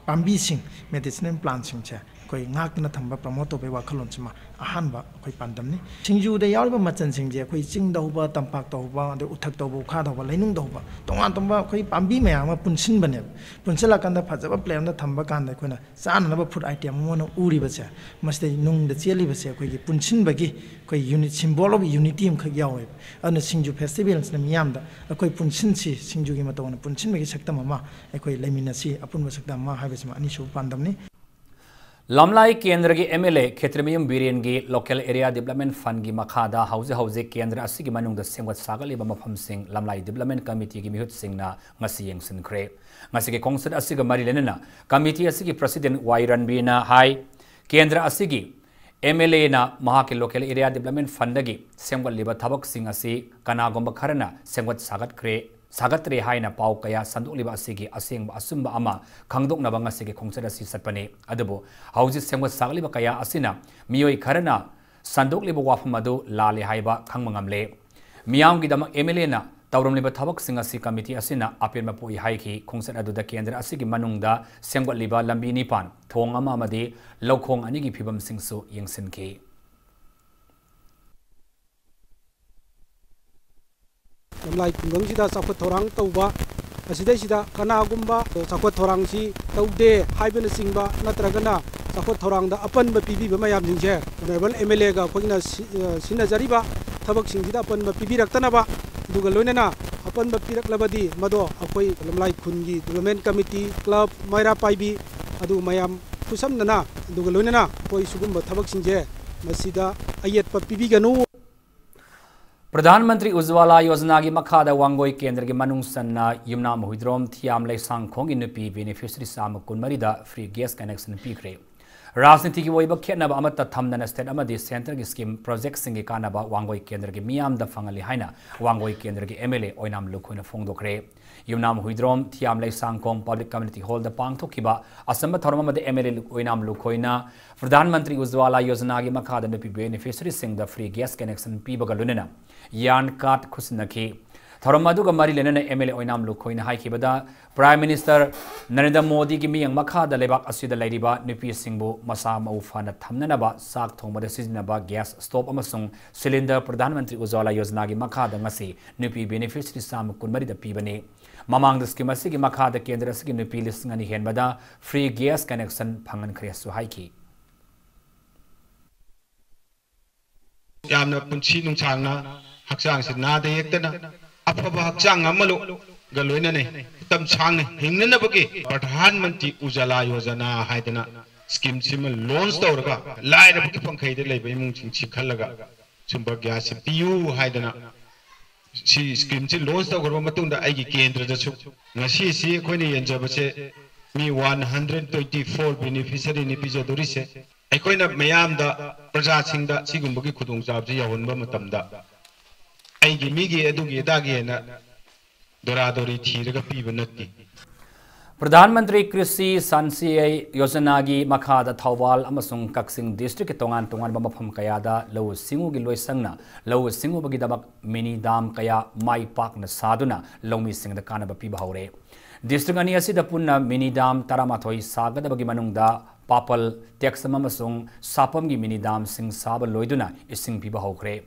Pambi Sing, medicinal plants in Cha, Koi Nakna Tamba Promoto Bewa Kalonsma, Ahanba, Koi Pandamni, Singju, the Yauriba Machan Singja, Koi Sing Doba, Tampak Doba, the Utaktobo, Kadova, Lenung Doba, Tongatamba, Koi Pambi Mayama, Punsin Baneb, Punsela Kanda Pazaba play on the Tambakan, the Kuna, San never put item one Uribacha, must they know the Chielibasa, Koi Punsin Bagi, Koi unit symbol of unity in Kagyawe, and the Singju festivals, the Miamda, a Koi Punsinsi, Singju Gimatona, Punsin Magi Saktamama, a Koi Leminasi, upon Vasakama, Habisma, Anisho Pandamni. Lamlai Kendra gi MLA Khetremium Birian gi Local Area Development Fund gi Makhada House Kendra asigi manung da sengwat sagali ba mafam sing Lamlai Development Committee gi mihut singna ngasi yengsin kre ngasi ge kongset asiga mari lenena committee asigi President Wairan Bina Hai Kendra asigi MLA na Mahaki Local Area Development Fund gi sengwat liba thabak sing asi kana gomba kharana sengwat sagat kre Sagatre haina pau kaya sanduk liba asigi asing asumba ama khangdok na banga sige khongchada si satpane adabo hauji sengwa sagliba kaya asina miyoi kharana sanduk liba wafamadu lale haiba khangmangamle miyam gi dama MLA na tawram liba thabak singa si committee asina apirma poi haiki khongchada du da kendra asigi manungda sengwa liba lambi nipan thong ama amadi lokhong ani gi phibam singsu yengsinki Lamlai Kungang sida sakot thorang tauba asidai sida kana gumba sakot thorang si taude haibena singba natragana sakot thorang da apan ba pibi ba mayam jingje honorable MLA ga khogina sina jariba thabak sing sida apan ba pibi raktana ba duga loinena apan ba pirak labadi mado akoi Lamlai Khungi Development Committee Club Maira Paibi adu mayam kusam nana duga loinena koi sugumba thabak singje masida ayet pa pibi ganu प्रधानमंत्री उज्ज्वला योजना की मखादा वांगोई केंद्र के मनुंग सन्ना यमुना मोहिद्रोम थियाम लेसांग खोंगी नुपी beneficiary साम कुनमरीदा free gas connection पीखरे राजनीति की वोइब खेनब अमत थमदन state अमदी centre की स्कीम प्रोजेक्ट सिंग कानबा वांगोई केंद्र के मियाम द फंगली हाइना वांगोई केंद्र के MLA ओइनाम लुखोइन फोंगदोखरे यमुना मोहिद्रोम थियाम लेसांग खोंग पब्लिक कम्युनिटी हॉल द पांगथोखिबा असम थोरम अमद MLA ओइनाम लुखोइना प्रधानमंत्री उज्ज्वला योजना की मखादा नुपी बेनिफिशियरी सिंग द फ्री गैस कनेक्शन पीबगा लुनेना यान काट खुसनखी थौरम अदुगा मरी लेना MLA ओइनाम लुखोइना हाइखिबदा प्राइम मिनिस्टर नरेंद्र मोदी की मियंग मखादा लेबाक असिदा लैरिबा नुपी सिंबु मसा मउ फाना थमननबा साक थोंबदा सिजनबा गैस स्टोव अमसुंग सिलिंडर प्रधानमंत्री उज्ज्वला योजना की मखादा ngasi नुपी बेनिफिशियरी साम कुनमरी दा पीबने ममांग स्कीम की मखादा केंद्र की नुपी लिसिंग अनि हेनबदा फ्री गैस कनेक्शन फंगन खरेसु हाइखि यामना पुंची नुंचांगना हक्चांग से नादे येक्तना अफबा हक्चांग अमलो गलोइनने तम छांग हिंगनबगे प्रधानमंत्री उज्ज्वला योजना हाइदना स्कीम सिम लॉन्च तौरगा लाइरबकी पंखैदे लेबे इमुंग चिंग खल्लगा चुंबा गैस पियू हाइदना सी स्कीम से लॉन्च तौरबा मतुंदा आइगी केंद्र दसु ngasi si khoini yenjabase mi 124 beneficiary ni pijadorise aikoina mayam da praja singda sigumbugi khudong jabje yahonba matamda aigi migi adugi dagi na doradori thiraga piba natti प्रधानमंत्री कृषि संसिय योजना की मखादा Thoubal अमसुंग Kakching district के तोंगान तोंगान मफम कयादा लौ सिंगु की लोइसंगना लौ सिंगु बगी दबक मिनी दाम कया माई पाकना सादुना लौमी सिंगदा कानब पीबा हौरे डिस्ट्रिक्ट अनि असिदा पुन्ना मिनी दाम तरामाथोई सागदबगी मनुंगदा पापल टेक्सम अमसुंग सापम की मिनी दाम सिंग साब लोइदुना इसिंग पीबा हौखरे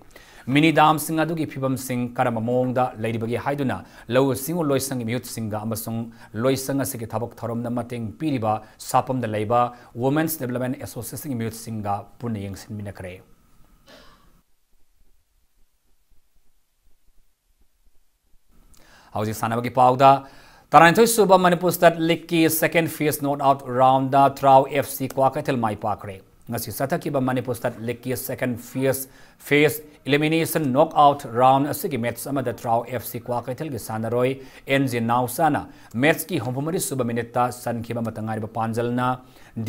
मिनी दाम सिंग अदुगी फिबम सिंग करम मोंगदा लैरिबगी हाइदुना लौ सिंगु लोइसंग मिहुत सिंगा अमसुंग लोइसंग असि थबक थरमदा मतेंग पीरिबा सापमदा लैबा वुमेन्स डेवलपमेंट एसोसिएशन मिहुत सिंगा पुन यंगसिनमिनखरे हौजी सानबगी पाउदा तरांथोई सुबा मणिपुर स्टेट लीग की second phase not out round दा ट्राउ FC क्वाकैथल माई पाखरे ngasi sathakhiba manipur state league ki second phase elimination knockout round asigi match amada trau FC kwakaitel gi sanaroi NJ Nausana match ki homphumari suba minute ta sankhiba matangai ba panjalna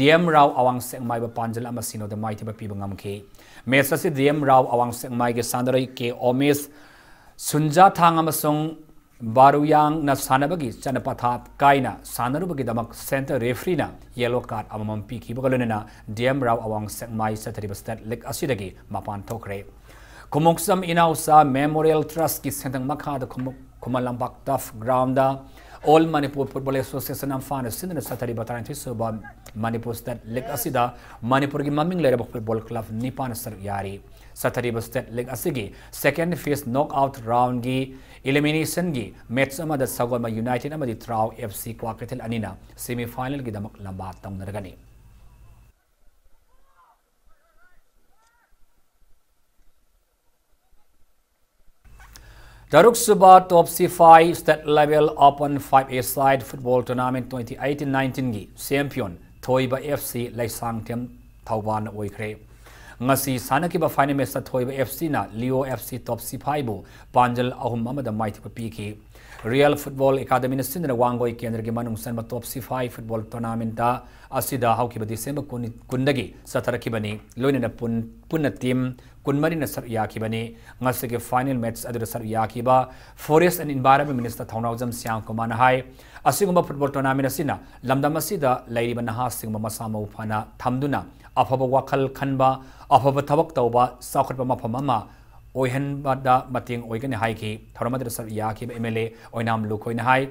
DM Rao awang sengmai ba panjal ama sino da mai thiba piba ngamkhi match asi DM Rao awang sengmai gi sanaroi ke Omis Sunja thang amasung Baruyang na sanabagi chanapathat kaina sanarugi damak center referee na yellow card amam piki bagalena DM Rao awang sengmai sathariba state league asidagi mapan thokre Kumuksam inausa Memorial Trust ki sentang makha da Kumalambak Tough Ground da All Manipur Football Association amfana sinna sathariba taranthi suba Manipur State League asida Manipur gi maming lereba football club nipan sar yari sathariba state league asigi second phase knockout round gi elimination gi match amada Sagoma United amadi Trau FC Kwakaitel anina semi final gi damak lamba tamnaragani Daruk Suba Top C5 State Level Open 5A Side Football Tournament 2018-19 gi champion Thoiba FC Laisang Tem Thauban oikre ngasi sanakiba final match Thoiba FC na Leo FC Top C5 bu Panjal ahum amada maiti piki Real Football Academy na sinna wangoi kendra gi manung sanba Top C5 Football Tournament da asida haukiba December kundagi satarakibani loina punna team kunmari na sar yakibani ngasi ge final match adu sar yakiba Forest and Environment Minister Thaunawjam Siang Kumana hai asigumba football tournament asina lamdam asida lairiba naha singma masama ufana thamduna afaba wakal khanba afaba thabak tawba sakhutba mafam ama oihanbada mating oigani haiki thoramadra sar yakiba MLA oinam lukoina hai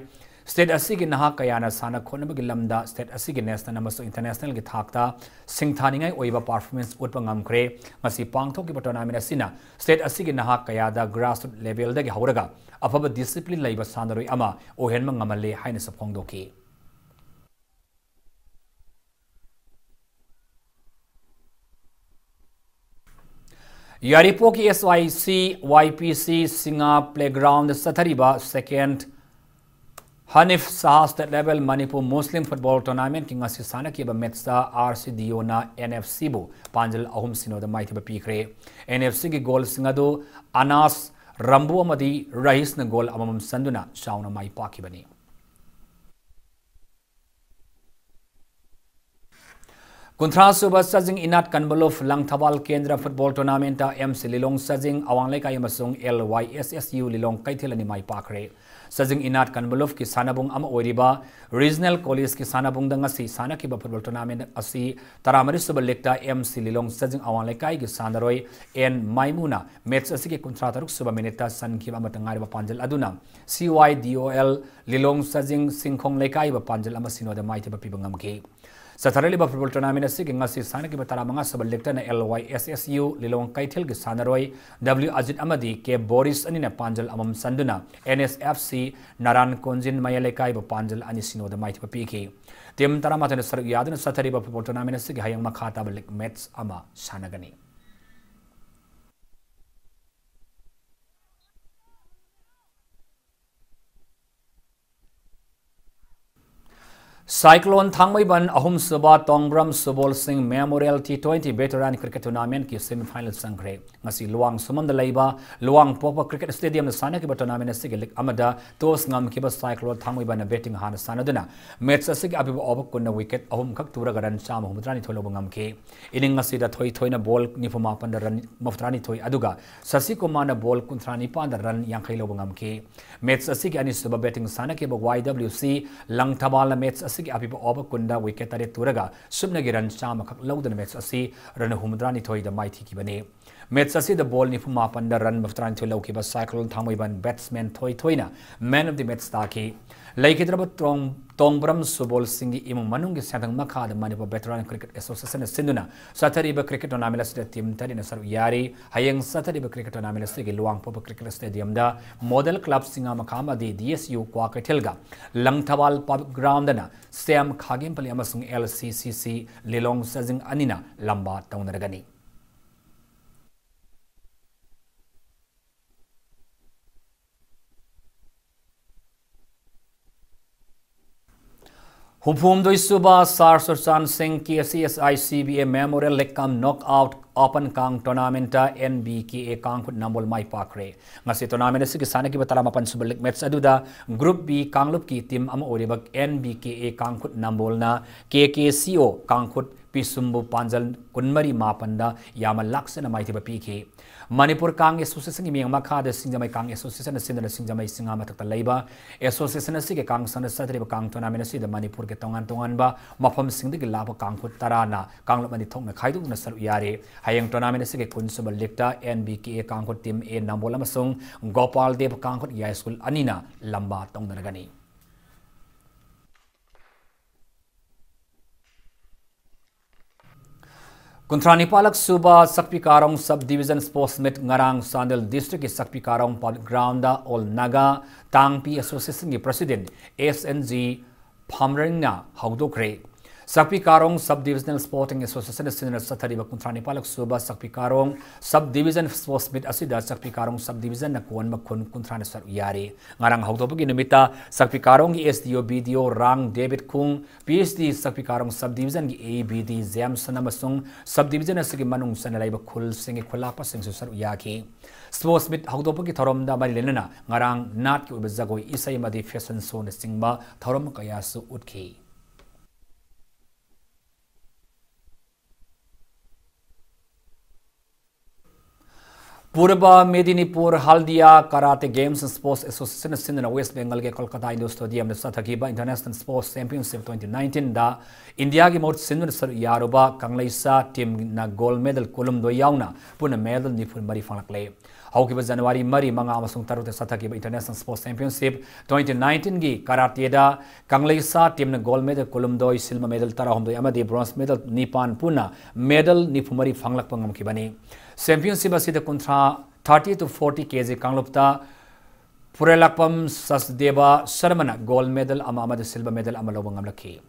state asigi naha kayana sana khonabagi lamda state asigi national amaso international gi thakta singthaningai oiba performance utpa ngamkhre ngasi pangthoki tournament asina state asigi naha kayada grassroots level dagi hauraga afaba discipline laiba sanaroi ama ohenma ngamalle haina saphongdoki Yaripo ki SYC YPC Singa Playground Sathariba second Hanif Shah State Level Manipur Muslim Football Tournament ki ngasi sana ki ba matcha RCDO na NFC bu Panjal ahum sino da maiti ba pikre NFC ki goal singado Anas Rambu amadi Rahis na goal amamam sanduna shauna mai paki bani Kuntra suba sajing inat kanbalof Langthawal Kendra Football Tournament MC Lilong sajing awang lekay masung LYSSU Lilong kaithilani mai pakre. Sajing inat kanbalof ki sanabung ama oiriba Regional College ki sanabung dangasi sanakiba Football Tournament asi taramari suba lekta MC Lilong sajing awang lekay ki sandaroi N Maimuna match asi ki kuntra taruk suba minita sankiba matangari ba panjal aduna CYDOL Lilong sajing singkhong lekay ba panjal ama sinoda mai tiba pibangam ke. Saturday Football Tournament is seeking us Sana Kibatarama Sabalectan LYSSU, Lilong Kaitil Sanaroi, W. Ajit Amadi, K. Boris Anina Panjal Amam Sanduna, NSFC, Naran Konjin Mayalekai Panjal Anisino, the Mighty Papiki. Tim Taramatan Yadan Saturday Football Tournament is seeking Hayang Makata Balik Mets Ama Sanagani. Cyclone Thangmaiban Ahum Suba Tongbram Subol Singh Memorial T20 Veteran Cricket Tournament ki semi-final sangre. Ngasi Luang Sumanda Laiba, Luang Popa Cricket Stadium na sana kiba tournament sigilik amada tos ngam kiba Cyclone Thangmaiban na betting hana sana duna. Match asig abiba obak kun na wicket ahum kak tura garan sama humtrani thoi lobangam ke. Ining ngasi da thoi na ball ni puma pandaran maftrani thoi aduga. Sasi kuma na ball kuntrani pandaran yang kai lobangam ke. Match asig ani suba betting sana kiba YWC Langthawal na match asig apiba oba kunda wicket tare turaga subna giran chama khak lawdan match asi ran humdrani thoi da mai thi ki bane match asi the ball ni phuma panda ran maftrani thoi law ki ba Cyclone Thangmaiban batsman thoina man of the match ta ki laikidraba tongbram subol singi imung manung gi sadang makha da Manipur Veteran Cricket Association sinduna satari ba cricket tournament sta team tari na saru yari hayang satari ba cricket tournament sta gi Luang Popa Cricket Stadium da model club singa makha ma di DSU kwa kaithelga Langthawal public ground na Sam Khagempali amasung LCCC Lilong sajing anina lamba taunaragani. Hupum doi suba Sar Sursan Singh ki CSI CBA Memorial Lekam Knockout Open Kang Tournament NBKA Kang Khut Nambol Mai Pakre. Ngasi tournament si kisana ki batara mapan suba lek match aduda Group B Kanglup ki team ama oribak NBKA Kang Khut Nambol na KKCO Kang Khut Pisumbu Panjal Kunmari Mapanda Yama Laksana Mai Tiba PK. Manipur Kang Association ki miyang makha de Singjamai Kang Association na sindana Singjamai Singama takta laiba Association si ke Kang sana satri ba Kang tournament si de Manipur ke tongan ba mafam singde ki laba Kang Khut tarana Kang Lop mani thok na khaiduk na saru yare hayang tournament si ke kunsubal lekta NBKA Kang Khut team A Nambol amasung Gopal Dev Kang Khut High School anina lamba tongdanagani. Kuntrani Palak Suba Sakpikarong Subdivision Sports Meet Ngarang Sandal District is Sakpikarong Public Ground All Naga Tangpi Association ki President SNG Pamringna Haudokre. Sakpikarong Subdivisional Sporting Association Senior Satariba Kuntrani Palak Suba Sakpikarong Subdivision Sports Meet Asida Sakpikarong Subdivision na kuan makun Kuntrani Sar Yari. Ngarang Haudopagi Numita Sakpikarong ki SDO BDO Rang David Kung PhD Sakpikarong Subdivision ki ABD James Namasung Subdivision asigi manung sanalaiba khul singi khulapa singsu Sar Yaki. Sports Meet Haudopagi Thorom da Marilena Ngarang Nat ki ubazagoi Isai Madi Fashion Show na singba Thorom Kayasu Utki. Purba Medinipur Haldia Karate Games and Sports Association in West Bengal ke Kolkata Indoor Stadium na Sathakiba International Sports Championship 2019 da India ki mot sinun sar yaruba Kanglaisa team na gold medal kolum do yauna puna medal ni ful mari fanglakle Haukiba January mari manga amasung tarute Sathakiba International Sports Championship 2019 gi karate da Kanglaisa team na gold medal kolum do silver medal tarahom do amadi bronze medal nipan puna medal ni fumari fanglak pangam kibani Championship asida kontra 30 to 40 kg Kanglupta Purelakpam Sasdeva Sharmana gold medal ama amada silver medal ama lobang amlaki.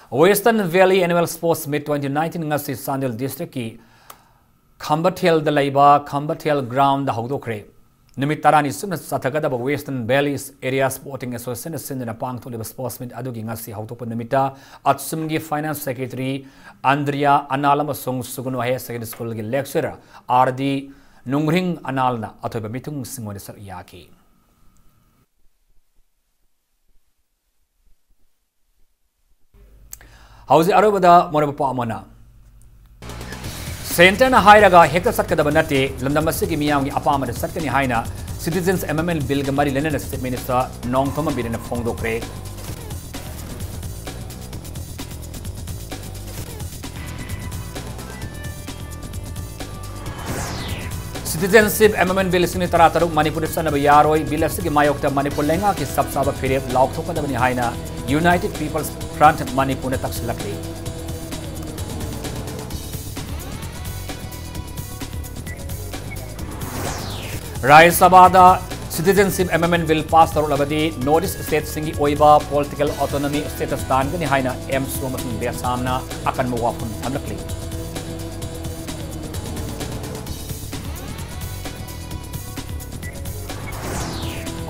Western Valley Annual Sports Meet 2019 ngasi Sandil District ki Khambathel Dalaiba Khambathel Ground da Haudokre. Nimit tarani sumna sathagada ba Western Valley Area Sporting Association na pangtholiba sports meet adugi ngasi hautopa nimita atsumgi Finance Secretary Andrea Analam song Suguno High Secondary School gi lecturer RD Nungring Analna athoba mitung singone sar yaki. Hauzi arobada moraba pa amana Center na hairaga hekta satkadaba nate lamdam asigi miyamgi apamada satkani haina Citizens Amendment Bill ga mari lenana State Minister Nongthoma Birana phongdokre Citizenship Amendment Bill sini tarataruk Manipur sanaba yaroi bill asigi mayokta Manipur lenga ki sabsaba phirep lauktokadabani haina United People's Front Manipur na taksilakli Rajya Sabha da Citizenship Amendment Bill pass tarulabadi Northeast State singi oiba political autonomy status tan gani haina M Somasung dia samna akan mawapun thamlakli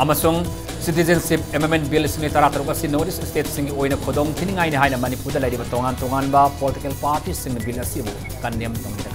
Amasung Citizenship Amendment Bill sini tarataruk asi Northeast State singi oina khodong thiningai ni haina Manipur da laiba tongan ba political parties singi bill asibu kanniam tong